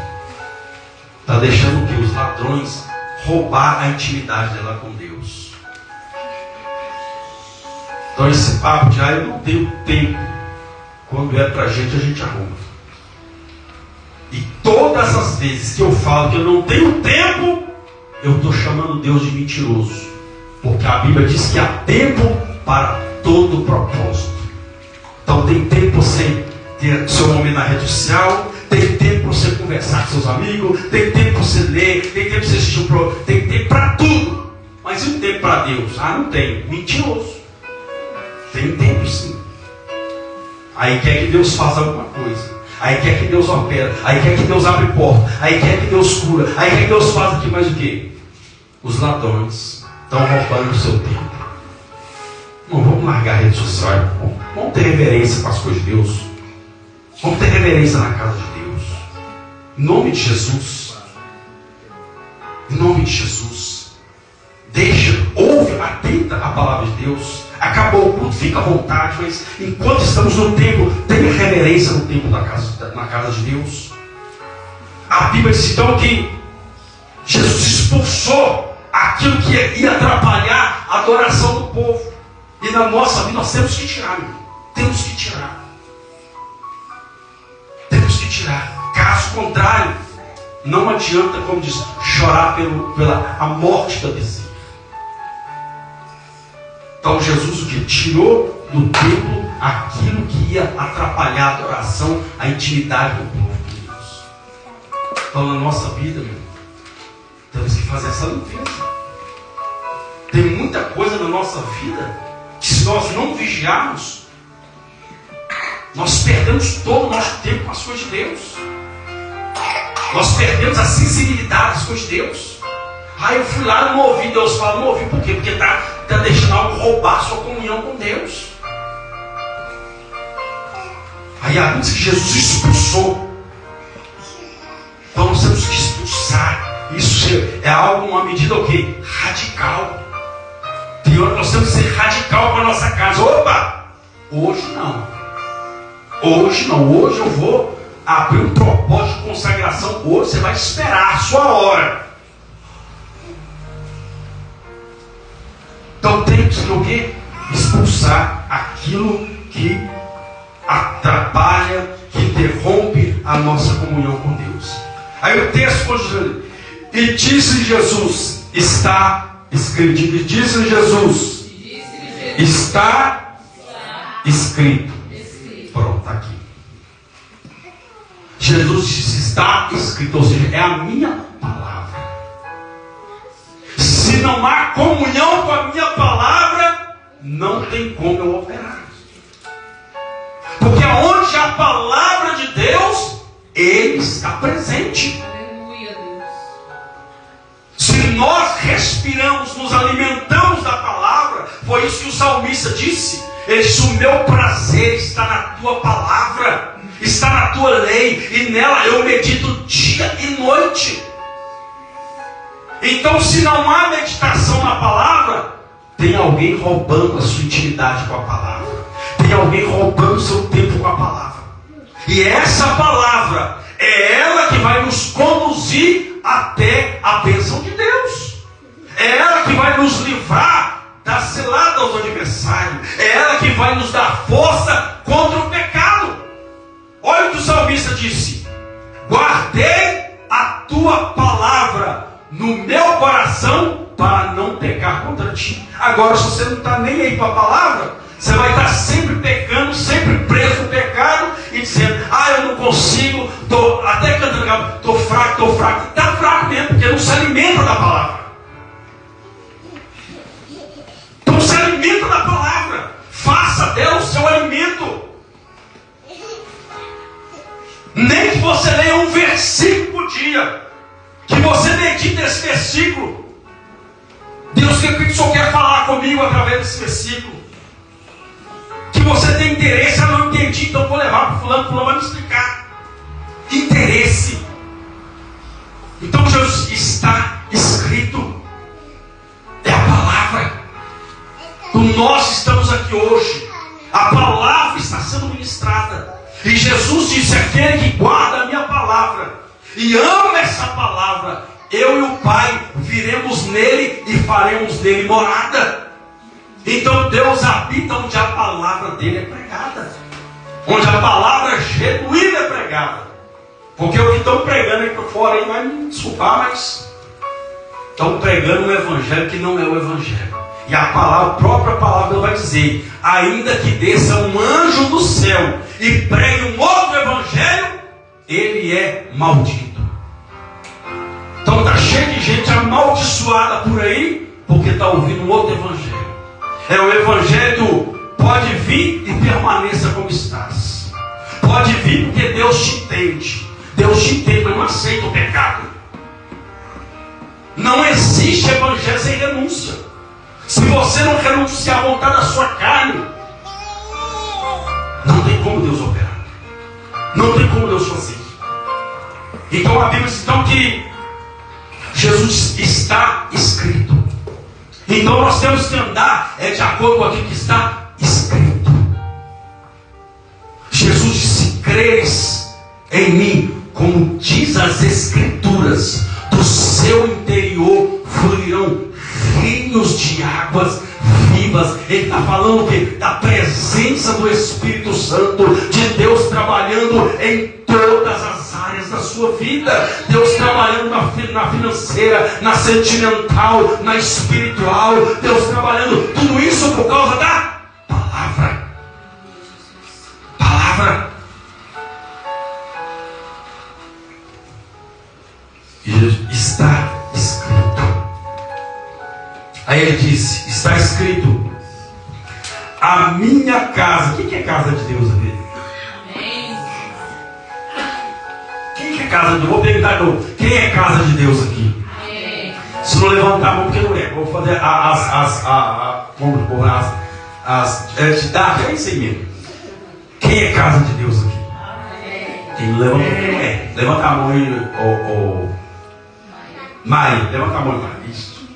Está deixando que os ladrões roubar a intimidade dela com Deus. Então esse papo de eu não tenho tempo. Quando é pra gente arruma. E todas as vezes que eu falo que eu não tenho tempo, eu estou chamando Deus de mentiroso. Porque a Bíblia diz que há tempo para todo propósito. Então tem tempo para você ter seu momento na rede social, tem tempo para você conversar com seus amigos, tem tempo para você ler, tem tempo para você assistir tem tempo para tudo. Mas e o tempo para Deus? Não tem. Mentiroso. Tem tempo sim. Aí quer que Deus faça alguma coisa, aí quer que Deus opera, aí quer que Deus abre porta, aí quer que Deus cura, aí quer que Deus faça aqui mais o quê? Os ladrões estão roubando o seu tempo. Não vamos largar a rede social, vamos ter reverência para as coisas de Deus, vamos ter reverência na casa de Deus, em nome de Jesus, em nome de Jesus. Ouve, atenta a palavra de Deus. Acabou o culto, fica à vontade, mas enquanto estamos no templo, tenha reverência no templo na casa de Deus. A Bíblia diz então que Jesus expulsou aquilo que ia atrapalhar a adoração do povo. E na nossa vida nós temos que tirar, meu. Temos que tirar. Temos que tirar. Caso contrário, não adianta, como diz, chorar pela a morte da vizinha. Então Jesus o que? Tirou do templo aquilo que ia atrapalhar a adoração, a intimidade do povo de Deus. Então na nossa vida, meu, temos que fazer essa limpeza. Tem muita coisa na nossa vida que se nós não vigiarmos, nós perdemos todo o nosso tempo com as coisas de Deus. Nós perdemos a sensibilidade das coisas de Deus. Eu fui lá e não ouvi Deus falar. Não ouvi por quê? Porque está deixando algo roubar a sua comunhão com Deus. E a Bíblia diz que Jesus expulsou. Então nós temos que expulsar. Isso é algo, uma medida o quê? Radical. Tem hora que nós temos que ser radical para a nossa casa. Opa! Hoje não. Hoje não. Hoje eu vou abrir um propósito de consagração. Hoje você vai esperar a sua hora. Então temos que o quê? Expulsar aquilo que atrapalha, que interrompe a nossa comunhão com Deus. Aí o texto continua. E disse Jesus, está escrito. E disse Jesus, está escrito. Pronto, está aqui. Jesus disse, está escrito, ou seja, é a minha palavra. Se não há comunhão com a minha palavra, não tem como eu operar. Porque onde a palavra de Deus, Ele está presente. Aleluia, Deus. Se nós respiramos, nos alimentamos da palavra, foi isso que o salmista disse. Ele disse, o meu prazer está na tua palavra, está na tua lei, e nela eu medito dia e noite. Então, se não há meditação na palavra, tem alguém roubando a sua intimidade com a palavra. Tem alguém roubando o seu tempo com a palavra. E essa palavra é ela que vai nos conduzir até a bênção de Deus. É ela que vai nos livrar da cilada aos adversários. É ela que vai nos dar força contra o pecado. Olha o que o salmista disse: guardei a tua palavra no meu coração para não pecar contra ti. Agora, se você não está nem aí para a palavra, você vai estar sempre pecando, sempre preso no pecado e dizendo, eu não consigo, estou até cantando, estou fraco. Está fraco mesmo, porque não se alimenta da palavra. Então se alimenta da palavra. Faça dela o seu alimento. Nem que você leia um versículo por dia, que você medite nesse versículo. Deus, o que o Senhor quer falar comigo através desse versículo? Que você tem interesse, eu não entendi, então vou levar para fulano vai me explicar. Interesse. Então Jesus, está escrito. É a palavra. Então nós estamos aqui hoje. A palavra está sendo ministrada. E Jesus disse, aquele que guarda a minha palavra e ama essa palavra, eu e o Pai viremos nele e faremos nele morada. Então Deus habita onde a palavra dele é pregada, onde a palavra genuína é pregada. Porque o que estão pregando aí por fora aí vai me desculpar, mas estão pregando um evangelho que não é o evangelho. E a palavra, a própria palavra vai dizer, ainda que desça um anjo do céu e pregue um outro evangelho, ele é maldito. Então está cheio de gente amaldiçoada por aí, porque está ouvindo um outro evangelho. É o evangelho do pode vir e permaneça como estás. Pode vir porque Deus te entende. Deus te entende, mas não aceita o pecado. Não existe evangelho sem renúncia. Se você não renunciar à vontade da sua carne, não tem como Deus operar. Não tem como Deus fazer. Então a Bíblia diz então que Jesus está escrito. Então nós temos que andar de acordo com aquilo que está escrito. Jesus disse, creres em mim, como diz as Escrituras, do seu interior fluirão rios de águas vivas. Ele está falando o quê? Da presença do Espírito Santo, de Deus trabalhando em todas as áreas da sua vida. Deus trabalhando na financeira, na sentimental, na espiritual. Deus trabalhando tudo isso por causa da palavra. Palavra. E está escrito. Aí ele disse, está escrito, a minha casa. O que é casa de Deus aqui? Quem é casa de Deus? Vou perguntar de novo. Quem é casa de Deus aqui? Se não levantar a mão, porque não é. Vou fazer é isso aí mesmo. Quem é casa de Deus aqui? Quem levanta é. Levanta a mão aí, Maia. Levanta a mão, Maia. Isso.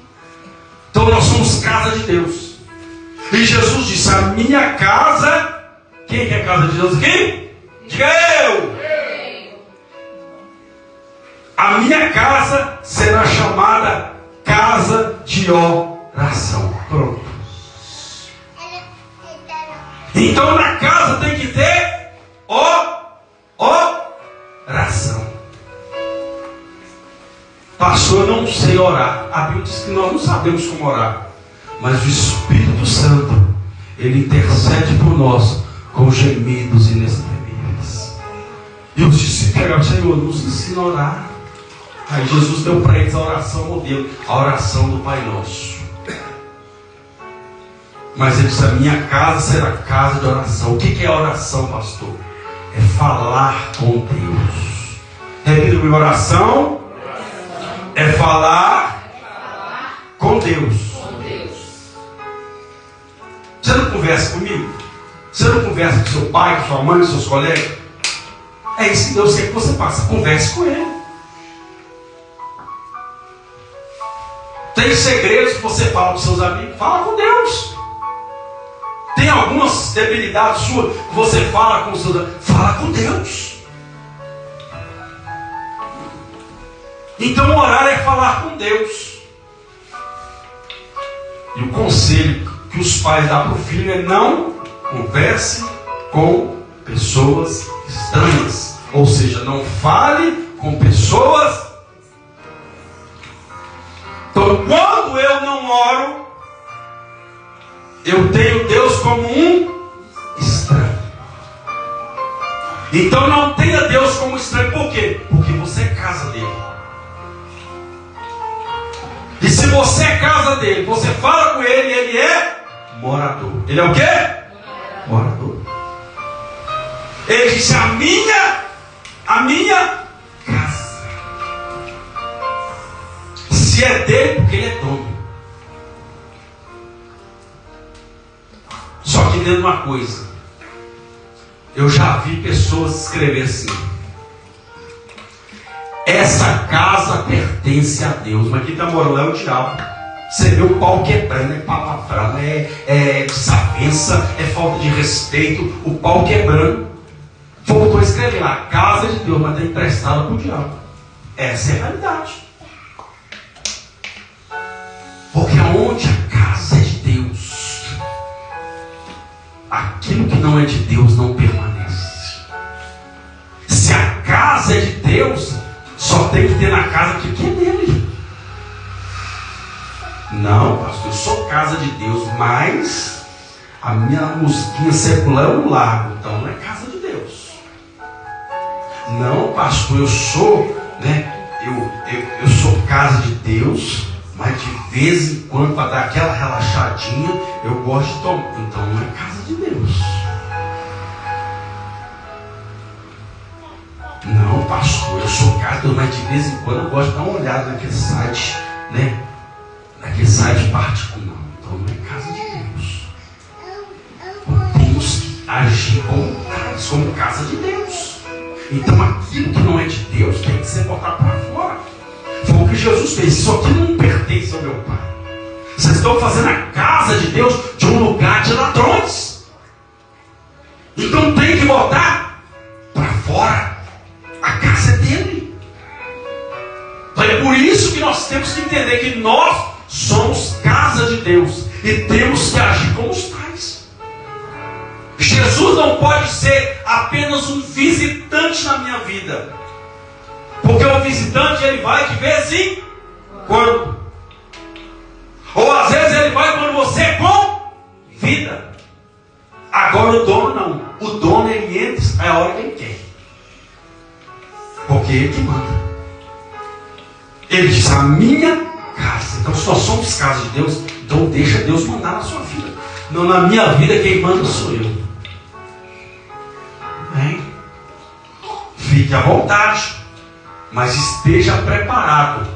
Então nós somos casa de Deus. E Jesus disse: a minha casa. Quem é a casa de Deus aqui? Diga eu. A minha casa será chamada casa de oração. Pronto. Então na casa tem que ter oração. Pastor, eu não sei orar. A Bíblia diz que nós não sabemos como orar. Mas o Espírito Santo, ele intercede por nós com gemidos inexprimíveis. E os discípulos pegaram: Senhor, nos ensina a orar. Aí Jesus deu para eles a oração modelo, a oração do Pai Nosso. Mas ele disse: a minha casa será casa de oração. O que é oração, pastor? É falar com Deus. Repita comigo: oração é falar com Deus. Você não conversa comigo? Você não conversa com seu pai, com sua mãe, com seus colegas? É isso que Deus quer que você faça. Converse com Ele. Tem segredos que você fala com seus amigos? Fala com Deus. Tem algumas debilidades suas que você fala com seus amigos? Fala com Deus. Então orar é falar com Deus. E o conselho que os pais dão para o filho é: não converse com pessoas estranhas. Ou seja, não fale com pessoas. Então, quando eu não oro, eu tenho Deus como um estranho. Então não tenha Deus como estranho. Por quê? Porque você é casa dele. E se você é casa dele, você fala com ele, ele é morador. Ele é o quê? Morador. Ele disse: a minha casa. Se é dele, porque ele é dono. Só que dentro de uma coisa, eu já vi pessoas escrever assim: essa casa pertence a Deus. Mas quem está morando lá é o diabo. Você vê o pau quebrando, é palavrão, é desavença, é falta de respeito, o pau quebrando. Voltou a escrever lá: casa de Deus, mas está emprestada para o diabo. Essa é a realidade. Porque aonde a casa é de Deus, aquilo que não é de Deus não permanece. Se a casa é de Deus, só tem que ter na casa aquilo que é dele. Não, pastor, eu sou casa de Deus, mas a minha musguinha secular é um lago, então não é casa de Deus. Não, pastor, eu sou, eu sou casa de Deus, mas de vez em quando, para dar aquela relaxadinha, eu gosto de tomar. Então não é casa de Deus. Não, pastor, eu sou casa de Deus, mas de vez em quando eu gosto de dar uma olhada naquele site, naquele site particular. Então não é casa de Deus. Temos que agir como casa de Deus. Então aquilo que não é de Deus tem que ser botado para fora. Foi o que Jesus fez. Isso aqui não pertence ao meu Pai. Vocês estão fazendo a casa de Deus de um lugar de ladrões. Então tem que botar para fora. A casa é dele. Então é por isso que nós temos que entender que nós somos casa de Deus e temos que agir como os pais. Jesus não pode ser apenas um visitante na minha vida. Porque o visitante, ele vai de vez em quando. Ou às vezes ele vai quando você convida. Agora o dono não. O dono, ele entra a hora que ele quer. Porque ele que manda. Ele diz: a minha casa. Então se nós somos casa de Deus, então deixa Deus mandar na sua vida. Não, na minha vida quem manda sou eu. Bem, fique à vontade. Mas esteja preparado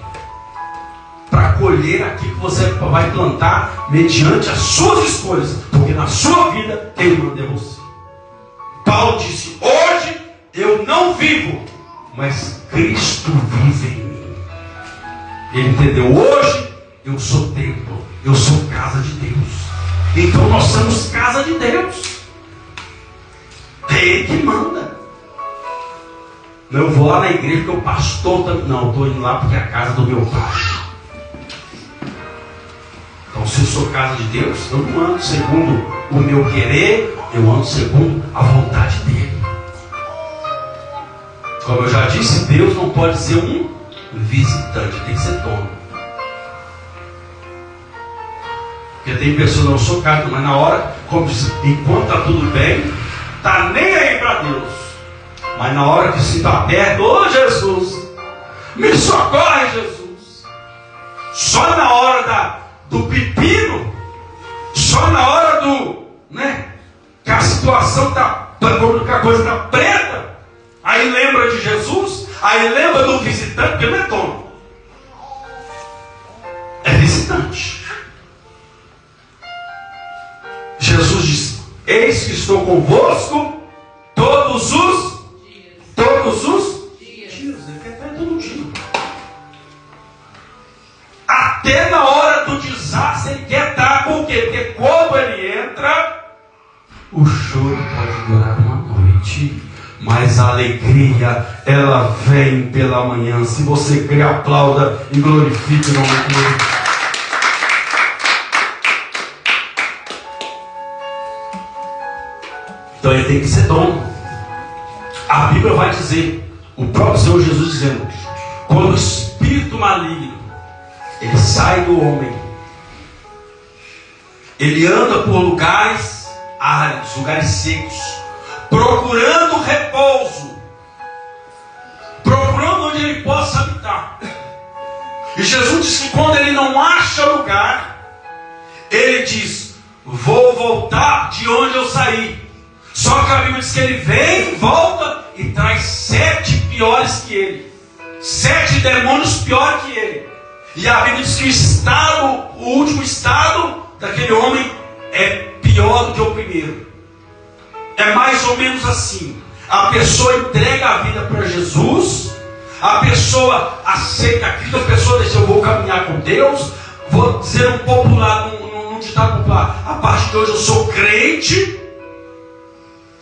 para colher aquilo que você vai plantar mediante as suas escolhas. Porque na sua vida, quem manda é você. Paulo disse: hoje eu não vivo, mas Cristo vive em mim. Ele entendeu, hoje eu sou templo, eu sou casa de Deus. Então nós somos casa de Deus. É Ele que manda. Não, eu vou lá na igreja porque o pastor tá... Não, eu estou indo lá porque é a casa do meu pai. Então, se eu sou casa de Deus, eu não ando segundo o meu querer, eu ando segundo a vontade dele. Como eu já disse, Deus não pode ser um visitante, tem que ser dono. Porque tem pessoas, não, eu sou casa, mas na hora, como diz, enquanto está tudo bem, está nem aí para Deus. Mas na hora que se está perto, ô Jesus, me socorre, Jesus. Só na hora do pepino, só na hora que a situação está, que a coisa está preta, aí lembra de Jesus, aí lembra do visitante, porque não é dono, é visitante. Jesus diz, eis que estou convosco todos os dias. Ele quer estar todo dia. Até na hora do desastre ele quer estar. Por quê? Porque quando ele entra, o choro pode durar uma noite, mas a alegria, ela vem pela manhã. Se você crê, aplauda e glorifique o nome de Deus. Então ele tem que ser dono. A Bíblia vai dizer, o próprio Senhor Jesus dizendo, quando o espírito maligno ele sai do homem, ele anda por lugares áridos, lugares secos, procurando repouso, procurando onde ele possa habitar. E Jesus diz que quando ele não acha lugar, ele diz, vou voltar de onde eu saí. Só que a Bíblia diz que ele vem, volta e traz 7 piores que ele, 7 demônios piores que ele. E a Bíblia diz que o último estado daquele homem é pior do que o primeiro. É mais ou menos assim. A pessoa entrega a vida para Jesus, a pessoa aceita a Cristo, a pessoa diz, eu vou caminhar com Deus, vou dizer um popular, num ditado popular, a partir de hoje eu sou crente,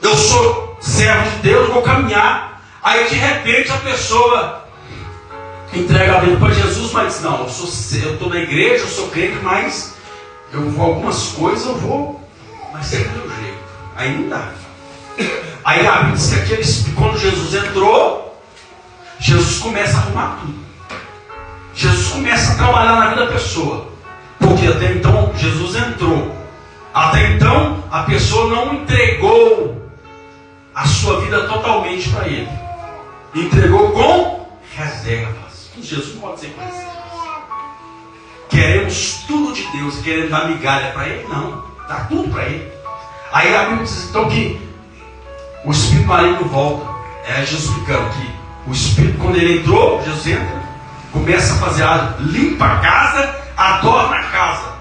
eu sou servo de Deus, vou caminhar. Aí de repente a pessoa entrega a vida para Jesus, mas diz, não, eu estou na igreja, eu sou crente, mas eu vou algumas coisas, eu vou, mas sem do meu jeito. Aí não dá. Aí a Bíblia diz que quando Jesus entrou, Jesus começa a arrumar tudo. Jesus começa a trabalhar na vida da pessoa. Porque até então Jesus entrou. Até então a pessoa não entregou a sua vida totalmente para Ele. Entregou com reservas. Jesus não pode ser com reservas. Queremos tudo de Deus e queremos dar migalha para Ele? Não, dá tudo para Ele. Aí a Bíblia diz então que o espírito maligno volta. É Jesus explicando que o espírito, quando ele entrou, Jesus entra, começa a fazer limpa a casa, adorna a casa.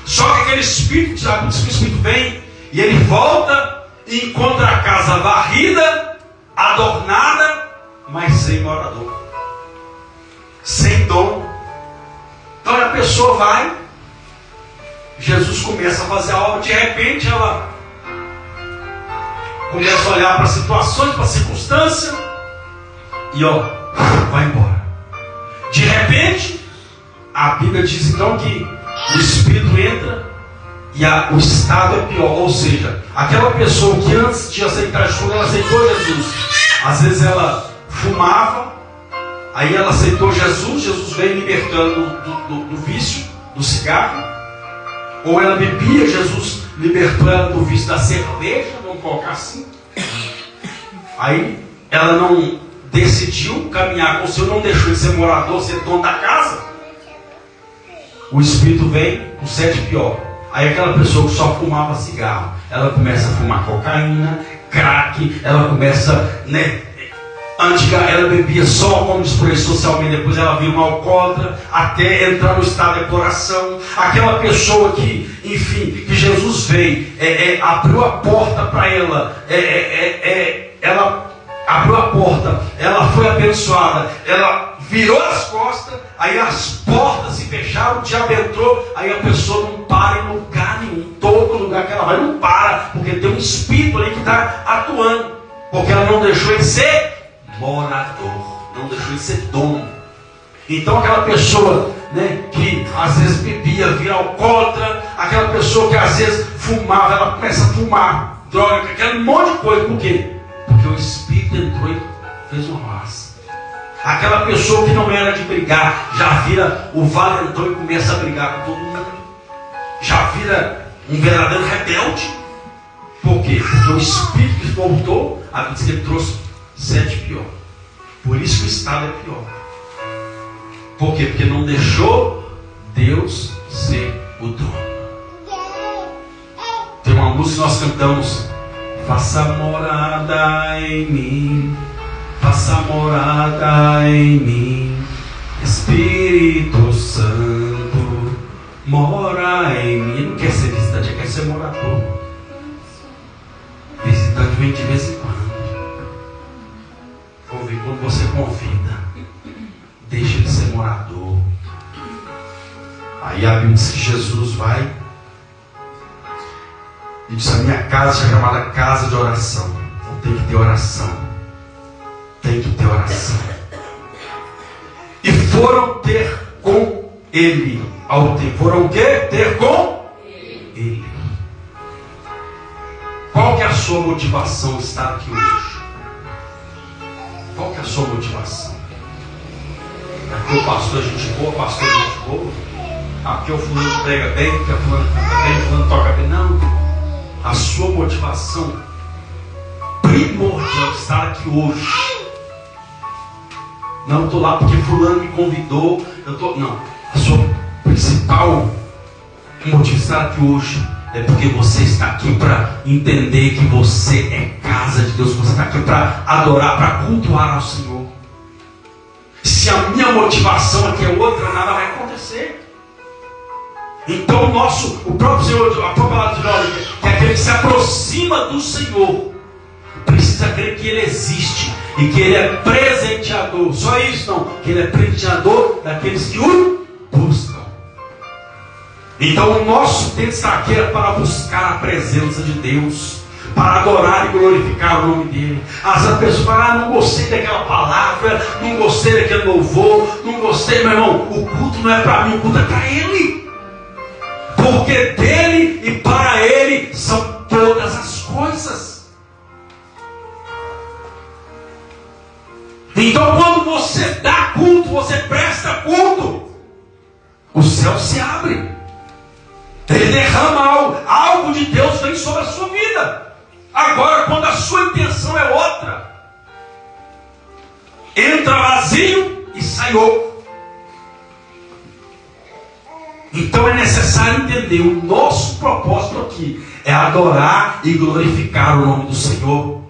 Só que aquele espírito, a Bíblia diz que o espírito vem e ele volta e encontra a casa varrida, adornada, mas sem morador, sem dono. Então a pessoa vai, Jesus começa a fazer a obra, de repente ela começa a olhar para as situações, para a circunstância, e vai embora. De repente, a Bíblia diz então que o Espírito entra e o estado é pior. Ou seja, aquela pessoa que antes de aceitar Jesus, ela aceitou Jesus. Às vezes ela fumava, aí ela aceitou Jesus, Jesus veio libertando do vício, do cigarro. Ou ela bebia, Jesus libertou ela do vício da cerveja, vamos colocar assim. Aí ela não decidiu caminhar com o Senhor, não deixou de ser morador, ser dono da casa. O Espírito vem, o 7 pior. Aí aquela pessoa que só fumava cigarro, ela começa a fumar cocaína, crack, ela começa, ela bebia só, como diz por aí socialmente, depois ela vira uma alcoólatra, até entrar no estado de adoração. Aquela pessoa que, enfim, que Jesus veio, abriu a porta para ela, ela abriu a porta, ela foi abençoada, ela virou as costas, aí as portas se fecharam, o diabo entrou, aí a pessoa não para em lugar nenhum, todo lugar que ela vai não para, porque tem um espírito ali que está atuando, porque ela não deixou ele ser morador, não deixou ele ser dono. Então aquela pessoa, né, que às vezes bebia, vira alcoólatra, aquela pessoa que às vezes fumava, ela começa a fumar droga, aquele monte de coisa. Por quê? Porque o Espírito entrou e fez uma raça. Aquela pessoa que não era de brigar, já vira o valentão e começa a brigar com todo mundo. Já vira um verdadeiro rebelde. Por quê? Porque o Espírito que voltou, a Bíblia diz que ele trouxe 7 pior. Por isso que o estado é pior. Por quê? Porque não deixou Deus ser o dono. Tem uma música que nós cantamos: faça morada em mim, faça morada em mim, Espírito Santo, mora em mim. Ele não quer ser visitante, ele quer ser morador. Visitante vem de vez em quando. Ouve, quando você convida, deixa ele ser morador. Aí a Bíblia diz que Jesus vai e diz: a minha casa é chamada casa de oração. Então tem que ter oração. Tem que ter oração. E foram ter com ele. Ao tempo. Foram o quê? Ter com ele. Qual que é a sua motivação de estar aqui hoje? Qual que é a sua motivação? Porque o pastor é gente boa, o pastor é gente boa. Porque o fulano prega bem, porque o fulano canta bem, o fulano toca bem. Não. A sua motivação primordial de estar aqui hoje. Não estou lá porque fulano me convidou. Não. A sua principal motivo de estar aqui hoje é porque você está aqui para entender que você é casa de Deus. Você está aqui para adorar, para cultuar ao Senhor. Se a minha motivação aqui é outra, nada vai acontecer. Então o próprio Senhor, a própria palavra de Deus, que é aquele que se aproxima do Senhor, precisa crer que Ele existe e que Ele é presenteador. Só isso não, que Ele é presenteador daqueles que o buscam. Então o nosso tempo está aqui para buscar a presença de Deus, para adorar e glorificar o nome dele. As pessoas falam: não gostei daquela palavra, não gostei daquele louvor, não gostei. Meu irmão, o culto não é para mim, o culto é para Ele. Porque dele e para Ele são todas as coisas. Então quando você dá culto, você presta culto, o céu se abre. Ele derrama algo de Deus vem sobre a sua vida. Agora, quando a sua intenção é outra, entra vazio e sai oco. Então é necessário entender: o nosso propósito aqui é adorar e glorificar o nome do Senhor.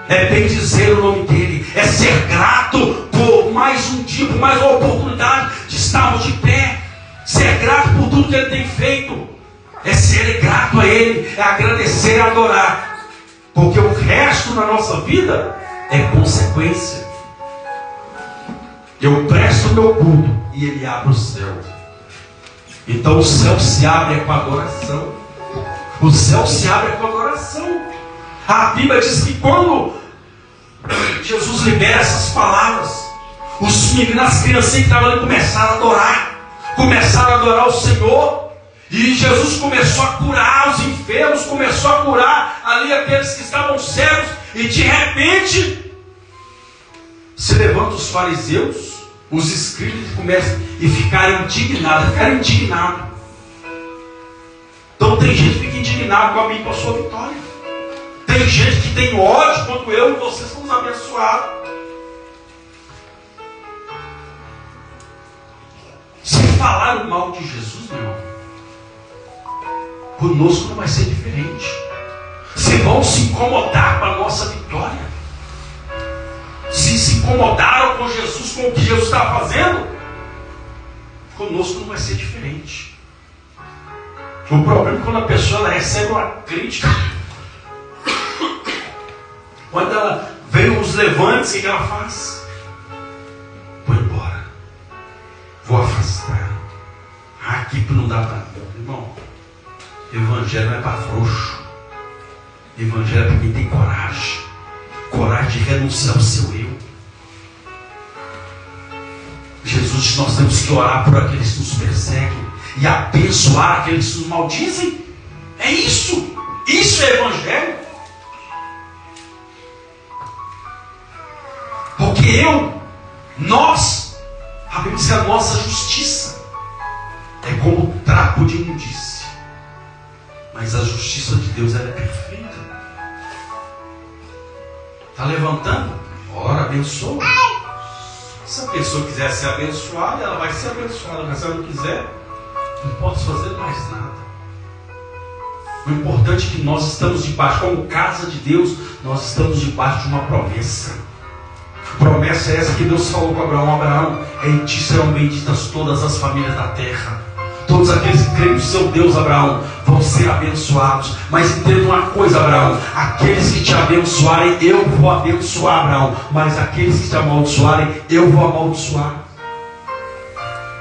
É bendizer o nome dele. É ser grato por mais um dia, por mais uma oportunidade de estarmos de pé. Ser grato por tudo que ele tem feito. É ser grato a ele, é agradecer e adorar. Porque o resto da nossa vida é consequência. Eu presto o meu culto e ele abre o céu. Então o céu se abre com a adoração. O céu se abre com a adoração. A Bíblia diz que quando Jesus libera essas palavras, os meninos, as crianças que estavam ali começaram a adorar. Começaram a adorar o Senhor. E Jesus começou a curar os enfermos, começou a curar ali aqueles que estavam cegos. E de repente se levantam os fariseus, os escribas, começam a ficar indignados. Então tem gente que fica indignado com a minha e com a sua vitória. Tem gente que tem ódio quando eu e vocês somos abençoados. Se falaram mal de Jesus, meu irmão, conosco não vai ser diferente. Se vão se incomodar com a nossa vitória, se incomodaram com Jesus, com o que Jesus está fazendo, conosco não vai ser diferente. O problema é quando a pessoa recebe uma crítica, quando ela Vem os levantes, o que ela faz? Vou embora. Vou afastar. Aqui não dá para... Irmão, evangelho não é para frouxo. Evangelho é para quem tem coragem. Coragem de renunciar ao seu eu. Jesus diz: nós temos que orar por aqueles que nos perseguem e abençoar aqueles que nos maldizem. É isso. Isso é evangelho. Porque nós, a Bíblia diz que a nossa justiça é como trapo de imundície. Mas a justiça de Deus, ela é perfeita. Está levantando? Ora, abençoa. Se a pessoa quiser ser abençoada, ela vai ser abençoada. Mas se ela não quiser, não posso fazer mais nada. O importante é que nós estamos debaixo, como casa de Deus, nós estamos debaixo de uma promessa. Promessa é essa que Deus falou com Abraão: Abraão, em ti serão benditas todas as famílias da terra. Todos aqueles que creem no seu Deus, Abraão, vão ser abençoados. Mas entenda uma coisa, Abraão: aqueles que te abençoarem, eu vou abençoar, Abraão. Mas aqueles que te amaldiçoarem, eu vou amaldiçoar.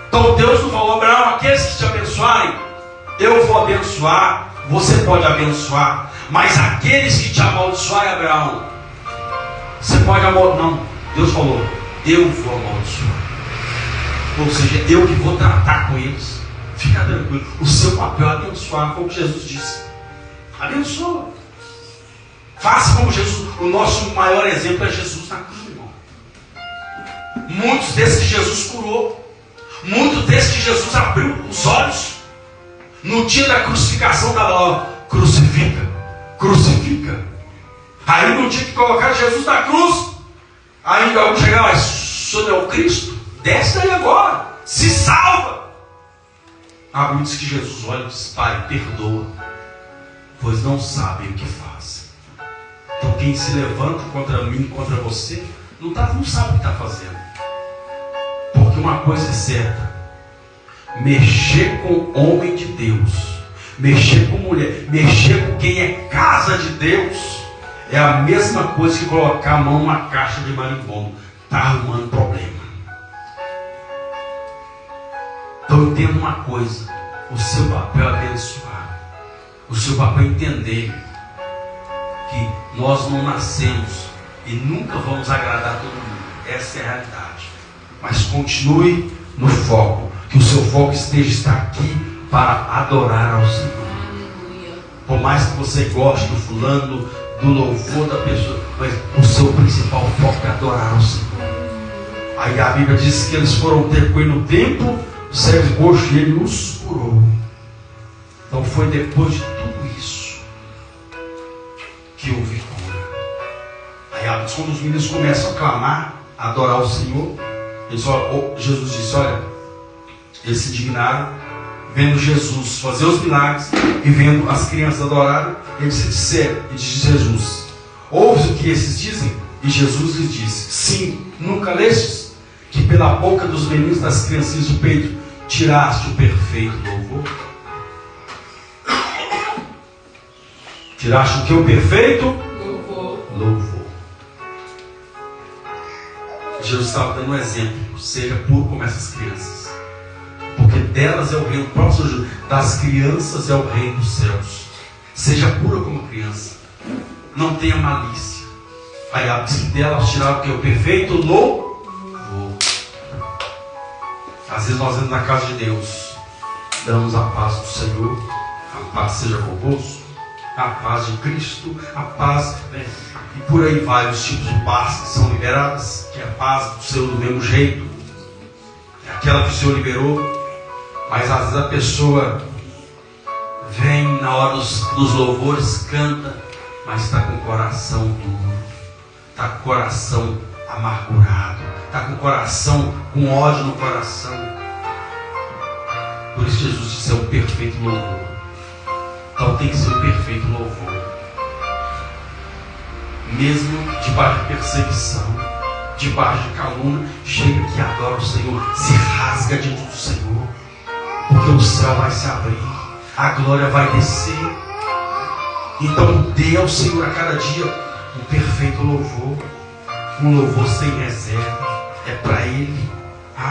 Então Deus não falou: Abraão, aqueles que te abençoarem, eu vou abençoar. Você pode abençoar. Mas aqueles que te amaldiçoarem, Abraão, você pode amaldiçoar. Não, Deus falou: eu vou amaldiçoar. Ou seja, eu que vou tratar com eles. Fica tranquilo. O seu papel é abençoar, como Jesus disse. Abençoa. Faça como Jesus. O nosso maior exemplo é Jesus na cruz, irmão. Muitos desses que Jesus curou. Muitos desses que Jesus abriu os olhos. No dia da crucificação estava lá: crucifica, crucifica. Aí no dia que colocaram Jesus na cruz, aí alguém chegava: mas o Senhor é o Cristo? Desce daí agora, se salva. A Bíblia diz que Jesus olha e diz: Pai, perdoa, pois não sabem o que fazem. Então quem se levanta contra mim, contra você, não sabe o que está fazendo. Porque uma coisa é certa: mexer com homem de Deus, mexer com mulher, mexer com quem é casa de Deus, é a mesma coisa que colocar a mão numa caixa de marimbondo. Está arrumando problema. Então entenda uma coisa: o seu papel é abençoar. O seu papel é entender que nós não nascemos e nunca vamos agradar todo mundo. Essa é a realidade. Mas continue no foco. Que o seu foco está aqui para adorar ao Senhor. Por mais que você goste do fulano, do louvor da pessoa, mas o seu principal foco é adorar ao Senhor. Aí a Bíblia diz que eles foram ter com ele no templo, o cego coxo, e ele os curou. Então foi depois de tudo isso que houve cura. Aí quando os meninos começam a clamar, a adorar o Senhor, Jesus disse: olha, eles se indignaram, vendo Jesus fazer os milagres e vendo as crianças adorarem. Eles se disseram, e disse Jesus: ouves o que esses dizem? E Jesus lhes disse: sim, nunca lestes que pela boca dos meninos, das criancinhas do peito, tiraste o perfeito louvor? Tiraste o que? O perfeito louvor. Jesus estava dando um exemplo: seja puro como essas crianças, porque delas é o reino. O próprio Jesus, das crianças é o reino dos céus. Seja pura como criança, não tenha malícia. Aí a diz que delas tiraram o que? O perfeito louvor. Às vezes nós entramos na casa de Deus, damos a paz do Senhor, a paz seja convosco, a paz de Cristo, a paz, e por aí vai os tipos de paz que são liberadas, que é a paz do Senhor do mesmo jeito, é aquela que o Senhor liberou. Mas às vezes a pessoa vem na hora dos louvores, canta, mas está com o coração duro, está com o coração amargurado, está com o coração com ódio no coração. Por isso Jesus disse: é o perfeito louvor. Então tem que ser o perfeito louvor, mesmo debaixo de perseguição, debaixo de calúnia. Chega que adora o Senhor, se rasga diante do Senhor, porque o céu vai se abrir, a glória vai descer. Então dê ao Senhor a cada dia um perfeito louvor. um louvor sem reserva, é para Ele.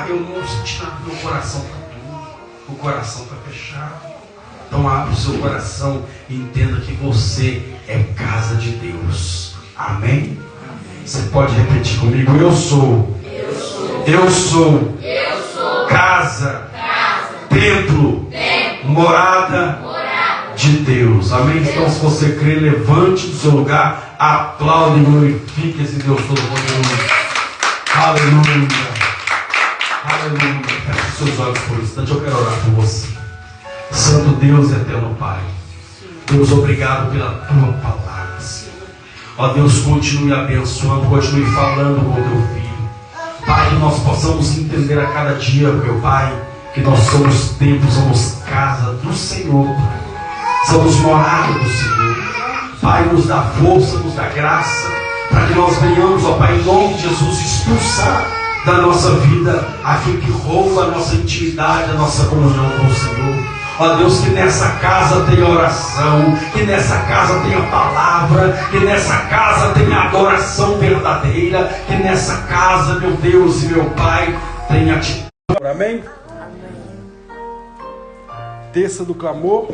Eu não senti nada no meu coração, está duro, o coração está fechado. Então abre o seu coração e entenda que você é casa de Deus. Amém? Você pode repetir comigo: eu sou casa, templo, morada de Deus. Amém? Então, se você crê, levante do seu lugar, aplaude e glorifique esse Deus Todo-Poderoso. Aleluia. Aleluia. Feche seus olhos por um instante. Eu quero orar por você. Santo Deus e eterno Pai, Deus, obrigado pela tua palavra, Senhor. Ó Deus, continue abençoando, continue falando com o teu filho. Pai, que nós possamos entender a cada dia, meu Pai, que nós somos templo, somos casa do Senhor, Pai. Somos morada do Senhor. Pai, nos dá força, nos dá graça, para que nós venhamos, ó Pai, em nome de Jesus, expulsar da nossa vida aquilo que rouba a nossa intimidade, a nossa comunhão com o Senhor. Ó Deus, que nessa casa tenha oração, que nessa casa tenha palavra, que nessa casa tenha adoração verdadeira, que nessa casa, meu Deus e meu Pai, tenha atitude. Amém? Terça do clamor.